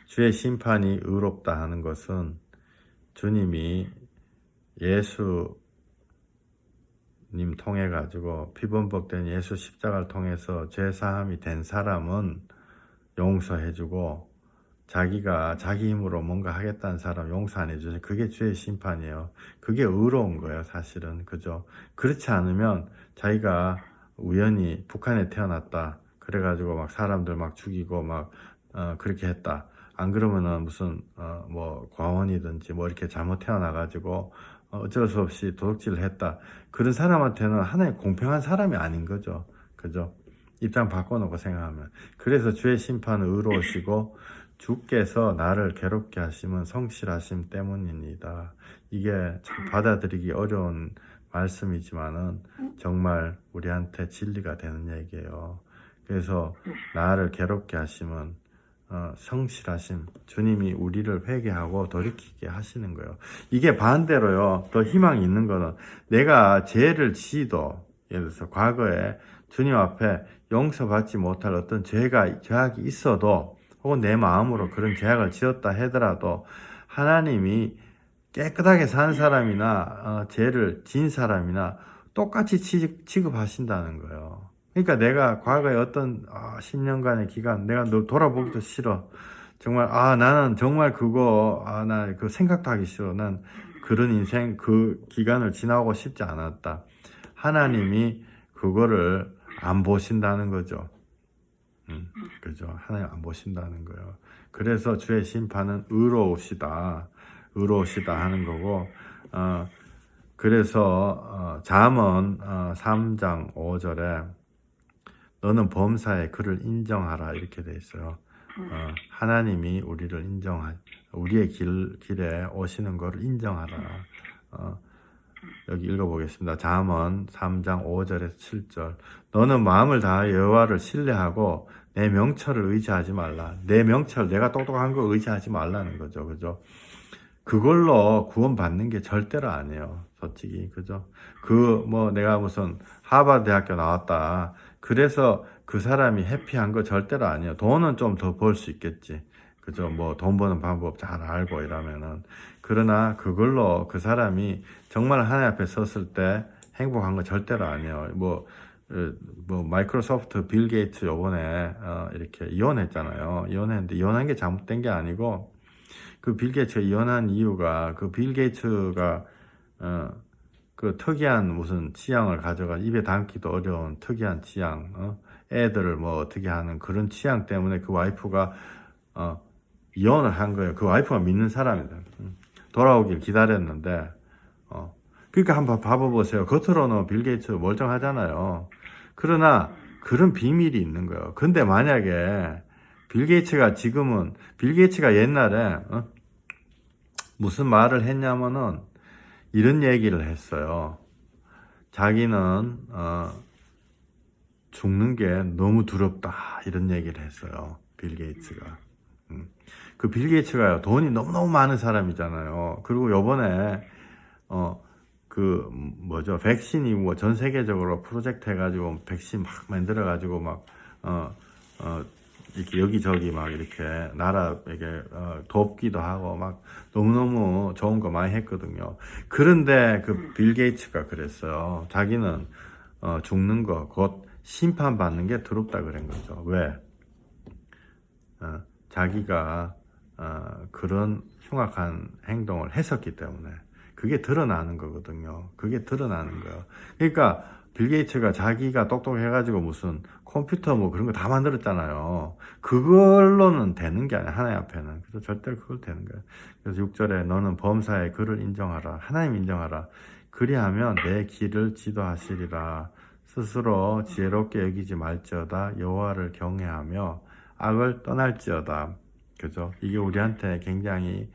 주의 심판이 의롭다 하는 것은 주님이 예수 님 통해 가지고 피범벅된 예수 십자가를 통해서 죄 사함이 된 사람은 용서해주고 자기가 자기 힘으로 뭔가 하겠다는 사람 용서 안 해주죠. 그게 주의 심판이에요. 그게 의로운 거예요, 사실은. 그죠? 그렇지 않으면 자기가 우연히 북한에 태어났다. 그래가지고 막 사람들 막 죽이고 막 그렇게 했다. 안 그러면은 무슨 뭐 과원이든지 뭐 이렇게 잘못 태어나가지고 어쩔 수 없이 도둑질을 했다. 그런 사람한테는 하나의 공평한 사람이 아닌 거죠. 그죠? 입장 바꿔놓고 생각하면. 그래서 주의 심판은 의로우시고 주께서 나를 괴롭게 하심은 성실하심 때문입니다. 이게 참 받아들이기 어려운 말씀이지만은 정말 우리한테 진리가 되는 얘기예요. 그래서 나를 괴롭게 하심은 성실하심, 주님이 우리를 회개하고 돌이키게 하시는 거예요. 이게 반대로요, 더 희망이 있는 거는 내가 죄를 지도, 예를 들어서 과거에 주님 앞에 용서받지 못할 어떤 죄악이 있어도 혹은 내 마음으로 그런 죄악을 지었다 하더라도 하나님이 깨끗하게 산 사람이나 죄를 진 사람이나 똑같이 취급하신다는 거예요. 그러니까 내가 과거에 어떤 10년간의 기간 내가 널 돌아보기도 싫어. 정말 나는 정말 나 그 생각도 하기 싫어. 난 그런 인생 그 기간을 지나고 싶지 않았다. 하나님이 그거를 안 보신다는 거죠. 그죠? 하나님 안 보신다는 거예요. 그래서 주의 심판은 의로우시다 하는 거고, 그래서 잠언 3장 5절에 너는 범사에 그를 인정하라 이렇게 돼 있어요. 하나님이 우리를 우리의 길에 오시는 것을 인정하라. 여기 읽어보겠습니다. 잠언 3장 5절에서 7절. 너는 마음을 다하여 여호와를 신뢰하고 내 명철을 의지하지 말라. 내 명철, 내가 똑똑한 거 의지하지 말라는 거죠. 그죠? 그걸로 구원받는 게 절대로 아니에요. 솔직히. 그죠? 내가 무슨 하버드 대학교 나왔다. 그래서 그 사람이 해피한 거 절대로 아니에요. 돈은 좀 더 벌 수 있겠지. 그죠? 뭐 돈 버는 방법 잘 알고 이러면은. 그러나 그걸로 그 사람이 정말 하나님 앞에 섰을 때 행복한 건 절대로 아니에요. 뭐 마이크로소프트 빌 게이츠 요번에 이렇게 이혼했잖아요. 이혼했는데 이혼한 게 잘못된 게 아니고, 그 빌 게이츠가 이혼한 이유가 그 빌 게이츠가 그 특이한 무슨 취향을 가져가 입에 담기도 어려운 특이한 취향, 애들을 뭐 어떻게 하는 그런 취향 때문에 그 와이프가 이혼을 한 거예요. 그 와이프가 믿는 사람이다. 돌아오길 기다렸는데, 그러니까 한번 봐보세요. 겉으로는 빌 게이츠 멀쩡하잖아요. 그러나 그런 비밀이 있는 거예요. 근데 만약에 빌 게이츠가 옛날에 무슨 말을 했냐면은 이런 얘기를 했어요. 자기는 죽는 게 너무 두렵다 이런 얘기를 했어요. 빌 게이츠가. 그 빌 게이츠가요, 돈이 너무너무 많은 사람이잖아요. 그리고 요번에 백신이 뭐 전 세계적으로 프로젝트 해가지고 백신 막 만들어가지고 막 이렇게 여기저기 막 이렇게 나라에게 돕기도 하고 막 너무너무 좋은 거 많이 했거든요. 그런데 그 빌 게이츠가 그랬어요. 자기는 죽는 거 곧 심판받는 게 두렵다 그런 거죠. 왜? 자기가 그런 흉악한 행동을 했었기 때문에. 그게 드러나는 거거든요. 그게 드러나는 거예요. 그러니까 빌 게이츠가 자기가 똑똑해가지고 무슨 컴퓨터 뭐 그런 거 다 만들었잖아요. 그걸로는 되는 게 아니야, 하나님 앞에는. 그래서 절대로 그걸 되는 거야. 그래서 6절에 너는 범사의 그를 인정하라. 하나님 인정하라. 그리하면 내 길을 지도하시리라. 스스로 지혜롭게 여기지 말지어다. 여호와를 경외하며 악을 떠날지어다. 그죠? 이게 우리한테 굉장히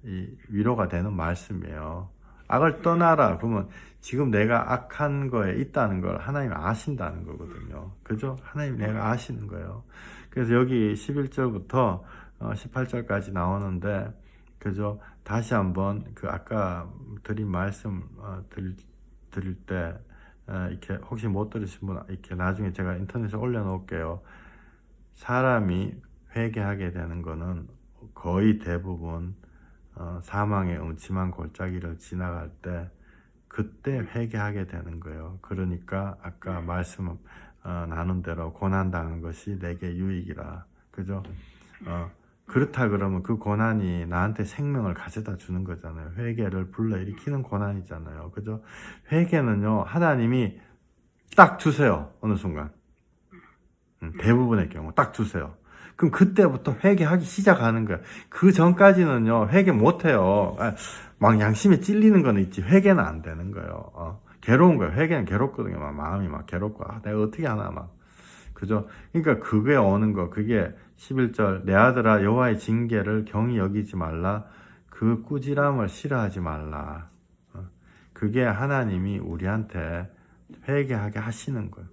이 위로가 되는 말씀이에요. 악을 떠나라. 그러면 지금 내가 악한 거에 있다는 걸 하나님 아신다는 거거든요. 그죠? 하나님 내가 아시는 거예요. 그래서 여기 11절부터 18절까지 나오는데, 그죠? 다시 한번 그 아까 드린 말씀 드릴 때 이렇게 혹시 못 들으신 분 이렇게 나중에 제가 인터넷에 올려놓을게요. 사람이 회개하게 되는 거는 거의 대부분 사망의 음침한 골짜기를 지나갈 때 그때 회개하게 되는 거예요. 그러니까 아까 말씀 나눈 대로 고난당한 것이 내게 유익이라. 그죠? 그렇다 그러면 그 고난이 나한테 생명을 가져다 주는 거잖아요. 회개를 불러일으키는 고난이잖아요. 그죠? 회개는요, 하나님이 딱 주세요. 어느 순간. 대부분의 경우 딱 주세요. 그럼 그때부터 회개하기 시작하는 거야. 그 전까지는요, 회개 못해요. 막 양심에 찔리는 건 있지, 회개는 안 되는 거예요. 괴로운 거예요. 회개는 괴롭거든요. 막 마음이 막 괴롭고, 내가 어떻게 하나, 막. 그죠? 그러니까 그게 오는 거, 그게 11절, 내 아들아, 여호와의 징계를 경히 여기지 말라. 그 꾸지람을 싫어하지 말라. 그게 하나님이 우리한테 회개하게 하시는 거예요.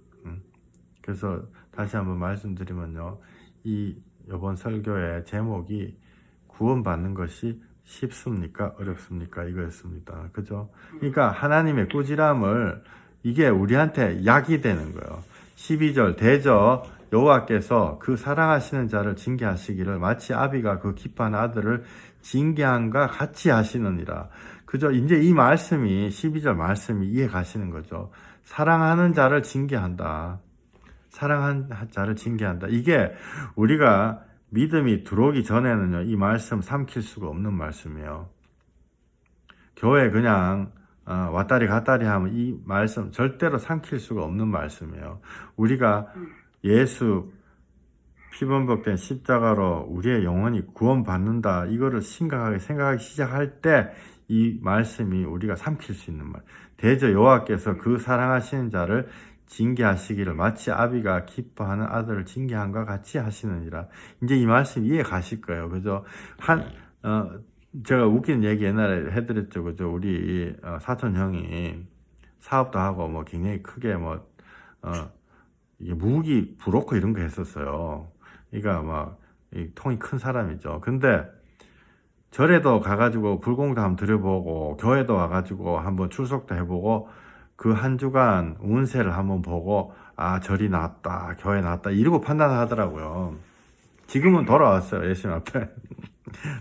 그래서 다시 한번 말씀드리면요, 이번 설교의 제목이 구원받는 것이 쉽습니까? 어렵습니까? 이거였습니다. 그죠? 그러니까 하나님의 꾸지람을, 이게 우리한테 약이 되는 거예요. 12절, 대저 여호와께서 그 사랑하시는 자를 징계하시기를 마치 아비가 그 기뻐하는 아들을 징계함과 같이 하시느니라. 그죠? 이제 이 말씀이, 12절 말씀이 이해 가시는 거죠. 사랑하는 자를 징계한다. 사랑한 자를 징계한다. 이게 우리가 믿음이 들어오기 전에는요, 이 말씀 삼킬 수가 없는 말씀이에요. 교회 그냥 왔다리 갔다리 하면 이 말씀 절대로 삼킬 수가 없는 말씀이에요. 우리가 예수 피범벅된 십자가로 우리의 영혼이 구원받는다, 이거를 심각하게 생각하기 시작할 때 이 말씀이 우리가 삼킬 수 있는 말. 대저 여호와께서 그 사랑하시는 자를 징계하시기를 마치 아비가 기뻐하는 아들을 징계함과 같이 하시느니라. 이제 이 말씀 이해 가실 거예요. 그죠? 제가 웃기는 얘기 옛날에 해드렸죠. 그죠? 우리 사촌 형이 사업도 하고 뭐 굉장히 크게 이게 무기 브로커 이런 거 했었어요. 그러니까 막 통이 큰 사람이죠. 근데 절에도 가가지고 불공도 한번 드려보고, 교회도 와가지고 한번 출석도 해보고, 그 한 주간 운세를 한번 보고, 절이 나왔다, 교회 나왔다, 이러고 판단을 하더라고요. 지금은 돌아왔어요. 예수님 앞에.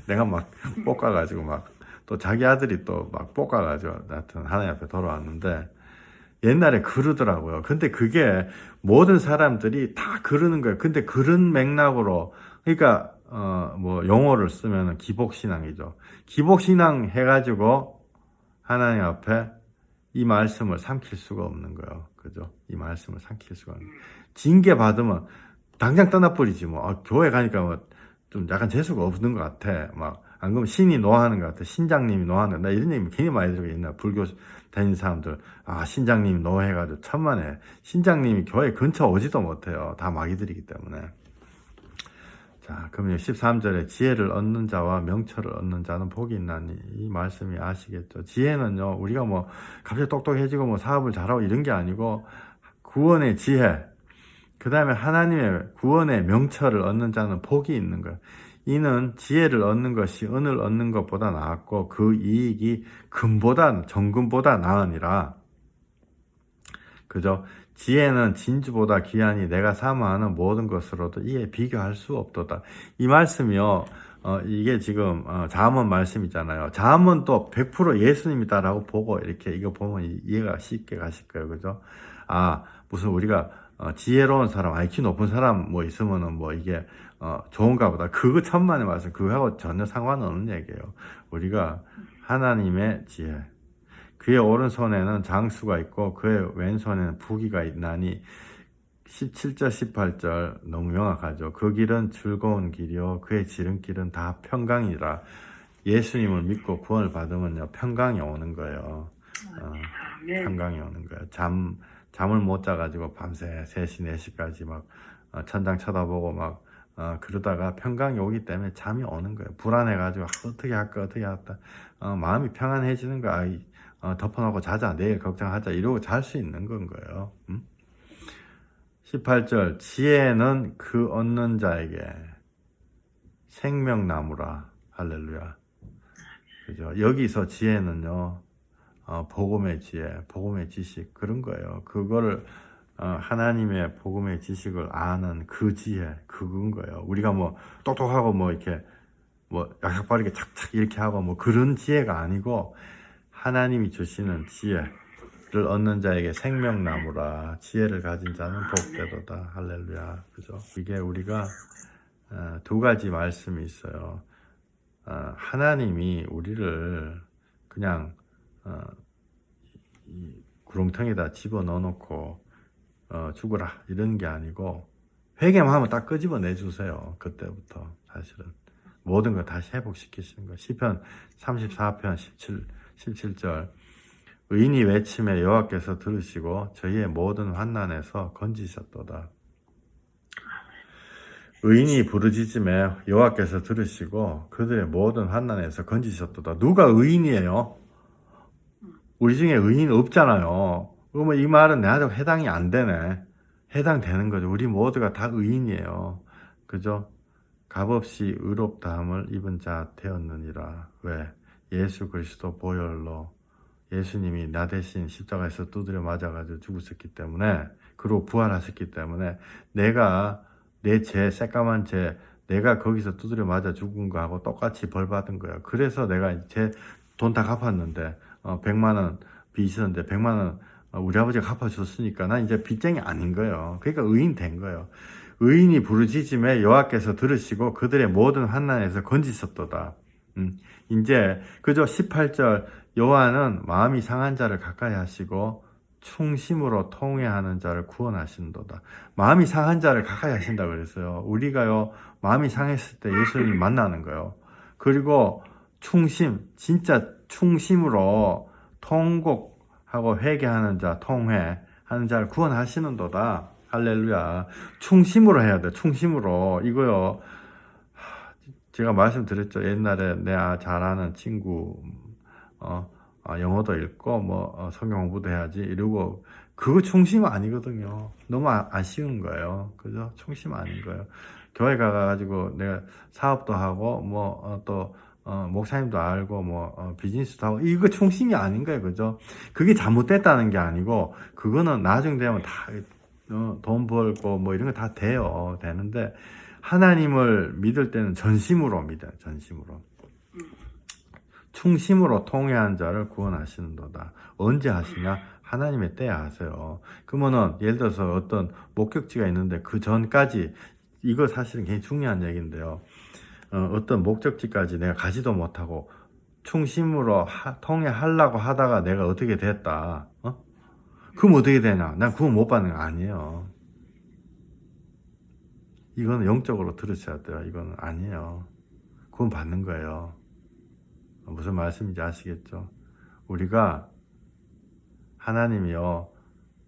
내가 막 볶아가지고 막 또 자기 아들이 또 막 볶아가지고 하여튼 하나님 앞에 돌아왔는데 옛날에 그러더라고요. 근데 그게 모든 사람들이 다 그러는 거예요. 근데 그런 맥락으로 그러니까 뭐 용어를 쓰면은 기복신앙이죠. 기복신앙 해가지고 하나님 앞에 이 말씀을 삼킬 수가 없는 거예요. 그죠? 이 말씀을 삼킬 수가 없는 거예요. 징계 받으면 당장 떠나버리지 뭐. 교회 가니까 뭐 좀 약간 재수가 없는 것 같아. 막 안 그러면 신이 노하는 것 같아. 신장님이 노하는. 나 이런 얘기 괜히 많이 들어요. 옛날 불교 다니는 사람들. 신장님이 노해가지고 천만에. 신장님이 교회 근처 오지도 못해요. 다 마귀들이기 때문에. 자, 그러면 13절에 지혜를 얻는 자와 명철을 얻는 자는 복이 있나니 이 말씀이 아시겠죠? 지혜는요, 우리가 뭐 갑자기 똑똑해지고 뭐 사업을 잘하고 이런 게 아니고 구원의 지혜, 그 다음에 하나님의 구원의 명철을 얻는 자는 복이 있는 거예요. 이는 지혜를 얻는 것이 은을 얻는 것보다 나았고 그 이익이 금보다 정금보다 나으니라. 그죠? 지혜는 진주보다 귀하니 내가 사모하는 모든 것으로도 이에 비교할 수 없도다. 이 말씀이요. 이게 지금 잠언 말씀이잖아요. 잠언 또 100% 예수님이다라고 보고 이렇게 이거 보면 이해가 쉽게 가실 거예요. 그죠? 무슨 우리가 지혜로운 사람, IQ 높은 사람 뭐 있으면은 뭐 이게 좋은가 보다. 그거 천만의 말씀. 그거하고 전혀 상관없는 얘기예요. 우리가 하나님의 지혜. 그의 오른손에는 장수가 있고 그의 왼손에는 부귀가 있나니 17절 18절 너무 명확하죠. 그 길은 즐거운 길이요 그의 지름길은 다 평강이라. 예수님을 믿고 구원을 받으면요 평강이 오는 거예요. 평강이 오는 거예요. 잠을 못 자가지고 밤새 3시 4시까지 막 천장 쳐다보고 막 그러다가 평강이 오기 때문에 잠이 오는 거예요. 불안해가지고 어떻게 할까 마음이 평안해지는 거야. 덮어놓고 자자, 내일 걱정하자 이러고 잘 수 있는 건 거예요. 18절 지혜는 그 얻는 자에게 생명나무라. 할렐루야. 그죠? 여기서 지혜는요 복음의 지혜, 복음의 지식 그런 거예요. 그거를 하나님의 복음의 지식을 아는 그 지혜, 그건 거예요. 우리가 뭐 똑똑하고 뭐 이렇게 뭐 약삭빠르게 착착 이렇게 하고 뭐 그런 지혜가 아니고 하나님이 주시는 지혜를 얻는 자에게 생명나무라. 지혜를 가진 자는 복되도다. 할렐루야. 그죠? 이게 우리가 두 가지 말씀이 있어요. 하나님이 우리를 그냥 이 구렁텅이에다 집어넣어 놓고 죽어라 이런 게 아니고 회개만 하면 딱 끄집어내 주세요. 그때부터 사실은 모든 걸 다시 회복시키시는 거예요. 시편 34편 17절 의인이 외침에 여호와께서 들으시고 저희의 모든 환난에서 건지셨도다. 의인이 부르짖음에 여호와께서 들으시고 그들의 모든 환난에서 건지셨도다. 누가 의인이에요? 우리 중에 의인 없잖아요. 그러면 이 말은 내한테 해당이 안 되네. 해당되는 거죠. 우리 모두가 다 의인이에요. 그죠? 값없이 의롭다함을 입은 자 되었느니라. 왜? 예수 그리스도 보혈로 예수님이 나 대신 십자가에서 두드려 맞아가지고 죽으셨기 때문에 그리고 부활하셨기 때문에 내가 내 죄, 새까만 죄 내가 거기서 두드려 맞아 죽은 거하고 똑같이 벌 받은 거야. 그래서 내가 제 돈 다 갚았는데 100만 원 빚 있었는데 100만 원 우리 아버지가 갚아줬으니까 난 이제 빚쟁이 아닌 거예요. 그러니까 의인 된 거예요. 의인이 부르짖음에 여호와께서 들으시고 그들의 모든 환난에서 건지셨도다. 이제 그저 18절 여호와는 마음이 상한 자를 가까이 하시고 충심으로 통회하는 자를 구원하신도다. 마음이 상한 자를 가까이 하신다 그랬어요. 우리가요 마음이 상했을 때 예수님 만나는 거예요. 그리고 충심, 진짜 충심으로 통곡하고 회개하는 자, 통회하는 자를 구원하시는도다. 할렐루야. 충심으로 해야 돼. 충심으로. 이거요. 제가 말씀드렸죠. 옛날에 내 잘 아는 친구 영어도 읽고 성경 공부도 해야지 이러고 그거 충심 아니거든요. 너무 아쉬운 거예요. 그죠? 충심 아닌 거예요. 교회 가가지고 내가 사업도 하고 또 목사님도 알고 비즈니스도 하고 이거 충심이 아닌 거예요. 그죠? 그게 잘못됐다는 게 아니고 그거는 나중 되면 다 돈 벌고 뭐 이런 거 다 돼요. 되는데 하나님을 믿을 때는 전심으로 믿어요. 전심으로. 충심으로 통회한 자를 구원하시는도다. 언제 하시냐? 하나님의 때에 하세요. 그러면은 예를 들어서 어떤 목적지가 있는데 그 전까지, 이거 사실은 굉장히 중요한 얘기인데요. 어떤 목적지까지 내가 가지도 못하고 충심으로 통회하려고 하다가 내가 어떻게 됐다. 그럼 어떻게 되냐? 난 구원 못 받는 거 아니에요. 이거는 영적으로 들으셔야 돼요. 이거는 아니에요. 구원 받는 거예요. 무슨 말씀인지 아시겠죠? 우리가 하나님이요,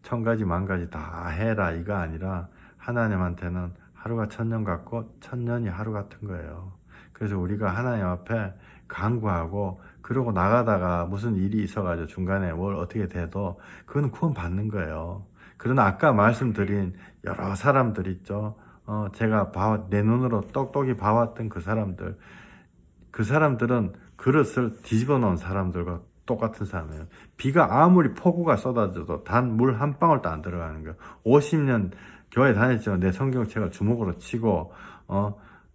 1000가지 만가지 다 해라 이거 아니라 하나님한테는 하루가 1000년 같고 1000년이 하루 같은 거예요. 그래서 우리가 하나님 앞에 간구하고 그러고 나가다가 무슨 일이 있어가지고 중간에 뭘 어떻게 돼도 그건 구원 받는 거예요. 그러나 아까 말씀드린 여러 사람들 있죠. 제가 내 눈으로 똑똑히 봐왔던 그 사람들은 그릇을 뒤집어 놓은 사람들과 똑같은 사람이에요. 비가 아무리 폭우가 쏟아져도 단 물 한 방울도 안 들어가는 거예요. 50년 교회 다녔지만 내 성경책을 주먹으로 치고,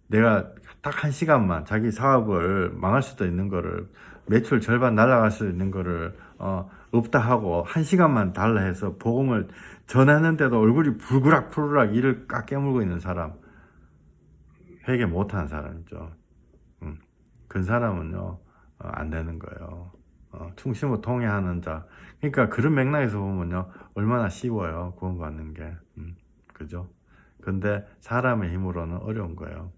내가 딱 1시간만 자기 사업을 망할 수도 있는 거를, 매출 절반 날아갈 수 있는 거를, 없다 하고 1시간만 달라 해서 복음을 전하는데도 얼굴이 불그락불그락 이를 깨물고 있는 사람, 회개 못하는 사람이죠. 그 사람은요, 안 되는 거예요. 충심으로 통회하는 자. 그러니까 그런 맥락에서 보면요, 얼마나 쉬워요, 구원받는 게. 그죠? 근데 사람의 힘으로는 어려운 거예요.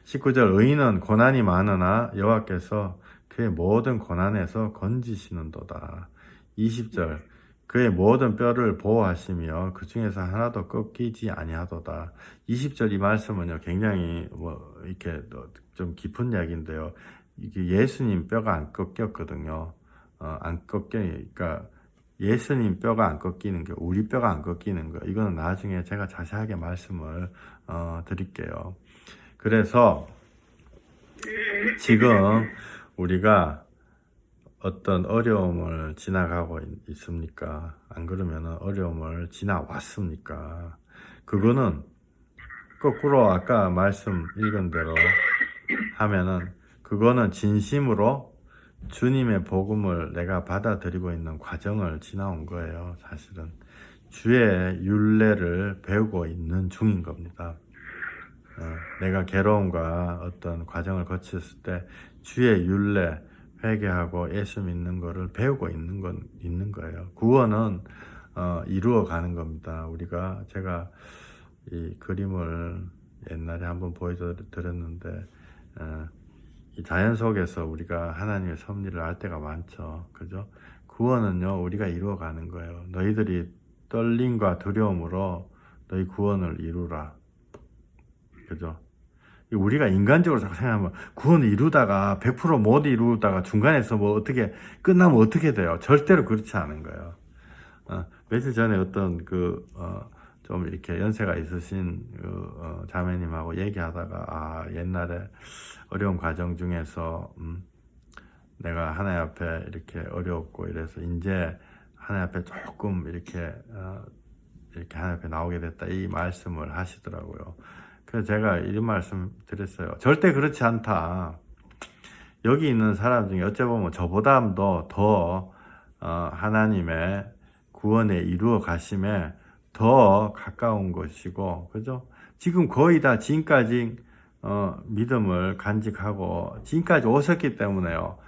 19절, 의인은 고난이 많으나 여호와께서 그의 모든 고난에서 건지시는도다. 20절, 그의 모든 뼈를 보호하시며 그 중에서 하나도 꺾이지 아니하도다. 20절 이 말씀은요, 굉장히 이렇게 좀 깊은 이야기인데요. 이게 예수님 뼈가 안 꺾였거든요. 그러니까 예수님 뼈가 안 꺾이는 게 우리 뼈가 안 꺾이는 거. 이거는 나중에 제가 자세하게 말씀을 드릴게요. 그래서 지금 우리가 어떤 어려움을 지나가고 있습니까? 안 그러면 어려움을 지나왔습니까? 그거는 거꾸로 아까 말씀 읽은 대로 하면은 그거는 진심으로 주님의 복음을 내가 받아들이고 있는 과정을 지나온 거예요. 사실은 주의 율례를 배우고 있는 중인 겁니다. 내가 괴로움과 어떤 과정을 거쳤을 때 주의 율례 회개하고 예수 믿는 거를 배우고 있는 거예요. 구원은 이루어 가는 겁니다. 제가 이 그림을 옛날에 한번 보여드렸는데, 이 자연 속에서 우리가 하나님의 섭리를 알 때가 많죠. 그죠? 구원은요, 우리가 이루어 가는 거예요. 너희들이 떨림과 두려움으로 너희 구원을 이루라. 그죠? 우리가 인간적으로 자꾸 생각하면 구원을 이루다가 100% 못 이루다가 중간에서 뭐 어떻게 끝나면 어떻게 돼요? 절대로 그렇지 않은 거예요. 며칠 전에 어떤 좀 이렇게 연세가 있으신 자매님하고 얘기하다가 옛날에 어려운 과정 중에서 내가 하나님 앞에 이렇게 어려웠고 이래서 이제 하나님 앞에 조금 이렇게 하나님 앞에 나오게 됐다 이 말씀을 하시더라고요. 그래서 제가 이런 말씀 드렸어요. 절대 그렇지 않다. 여기 있는 사람 중에 어찌 보면 저보다도 더 하나님의 구원에 이루어 가심에 더 가까운 것이고, 그죠? 지금 거의 다 지금까지 믿음을 간직하고 지금까지 오셨기 때문에요.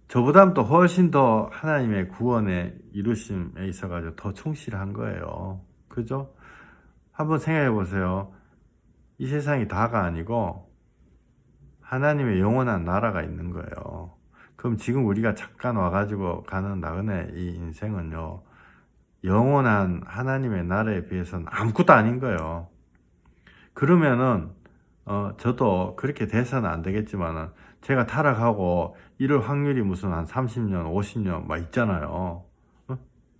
저보다도 훨씬 더 하나님의 구원의 이루심에 있어가지고 더 충실한 거예요. 그죠? 한번 생각해 보세요. 이 세상이 다가 아니고 하나님의 영원한 나라가 있는 거예요. 그럼 지금 우리가 잠깐 와가지고 가는 나그네 이 인생은요, 영원한 하나님의 나라에 비해서는 아무것도 아닌 거예요. 그러면은 저도 그렇게 돼서는 안 되겠지만은 제가 타락하고 이럴 확률이 무슨 한 30년, 50년 막 있잖아요.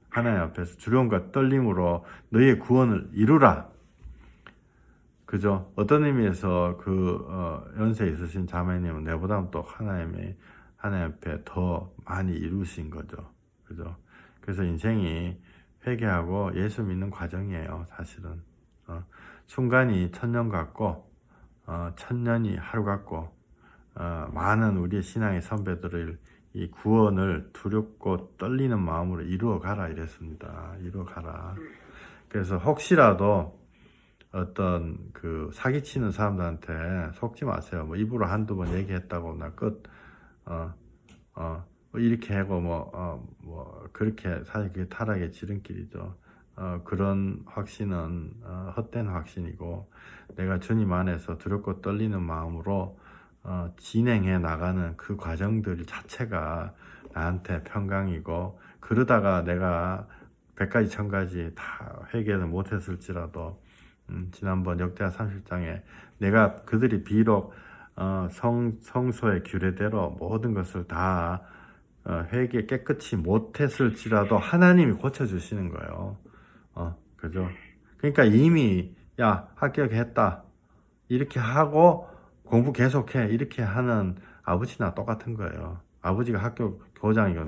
하나님 앞에서 두려움과 떨림으로 너희의 구원을 이루라. 그죠? 어떤 의미에서 연세 있으신 자매님은 내보다는 또 하나님 앞에 더 많이 이루신 거죠. 그죠? 그래서 인생이 회개하고 예수 믿는 과정이에요. 사실은 순간이 천년 같고 천년이 하루 같고 많은 우리의 신앙의 선배들을 이 구원을 두렵고 떨리는 마음으로 이루어 가라 이랬습니다. 이루어 가라. 그래서 혹시라도 어떤 그 사기치는 사람들한테 속지 마세요. 뭐 입으로 한두 번 얘기했다고 나 끝. 뭐 이렇게 하고 뭐 그렇게 사실 그게 타락의 지름길이죠. 그런 확신은 헛된 확신이고 내가 주님 안에서 두렵고 떨리는 마음으로 진행해 나가는 그 과정들 자체가 나한테 평강이고 그러다가 내가 100가지 1000가지 다 회개를 못했을지라도 지난번 역대하 30장에 내가 그들이 비록 성소의 규례대로 모든 것을 다 회개 깨끗이 못했을지라도 하나님이 고쳐주시는 거예요. 그죠? 그러니까 이미 야 합격했다 이렇게 하고 공부 계속해 이렇게 하는 아버지나 똑같은 거예요. 아버지가 학교 교장이고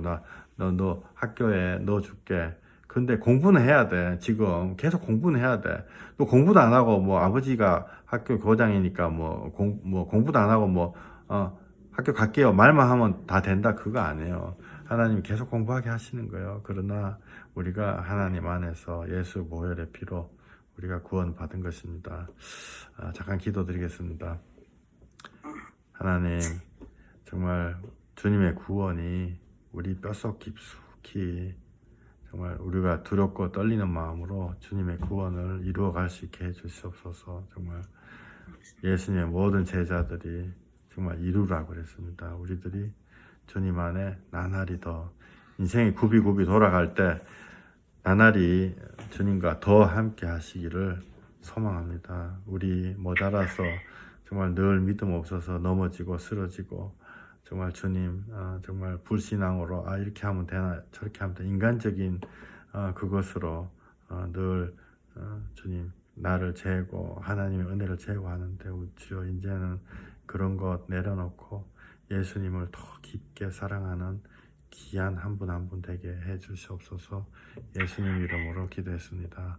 너 학교에 넣어줄게. 근데 공부는 해야 돼. 지금 계속 공부는 해야 돼. 너 공부도 안 하고 뭐 아버지가 학교 교장이니까 뭐 공부도 안 하고 학교 갈게요 말만 하면 다 된다 그거 아니에요. 하나님 계속 공부하게 하시는 거예요. 그러나 우리가 하나님 안에서 예수 보혈의 피로 우리가 구원 받은 것입니다. 잠깐 기도드리겠습니다. 하나님 정말 주님의 구원이 우리 뼛속 깊숙이 정말 우리가 두렵고 떨리는 마음으로 주님의 구원을 이루어 갈 수 있게 해주시옵소서. 정말 예수님의 모든 제자들이 정말 이루라고 그랬습니다. 우리들이 주님 안에 나날이 더 인생이 굽이굽이 돌아갈 때 나날이 주님과 더 함께 하시기를 소망합니다. 우리 모자라서 정말 늘 믿음 없어서 넘어지고 쓰러지고 정말 주님 정말 불신앙으로 이렇게 하면 되나 저렇게 하면 되나 인간적인 그것으로 늘 주님 나를 재고 하나님의 은혜를 재고 하는데 주여 이제는 그런 것 내려놓고 예수님을 더 깊게 사랑하는 귀한 한 분 한 분 되게 해 주시옵소서. 예수님 이름으로 기도했습니다.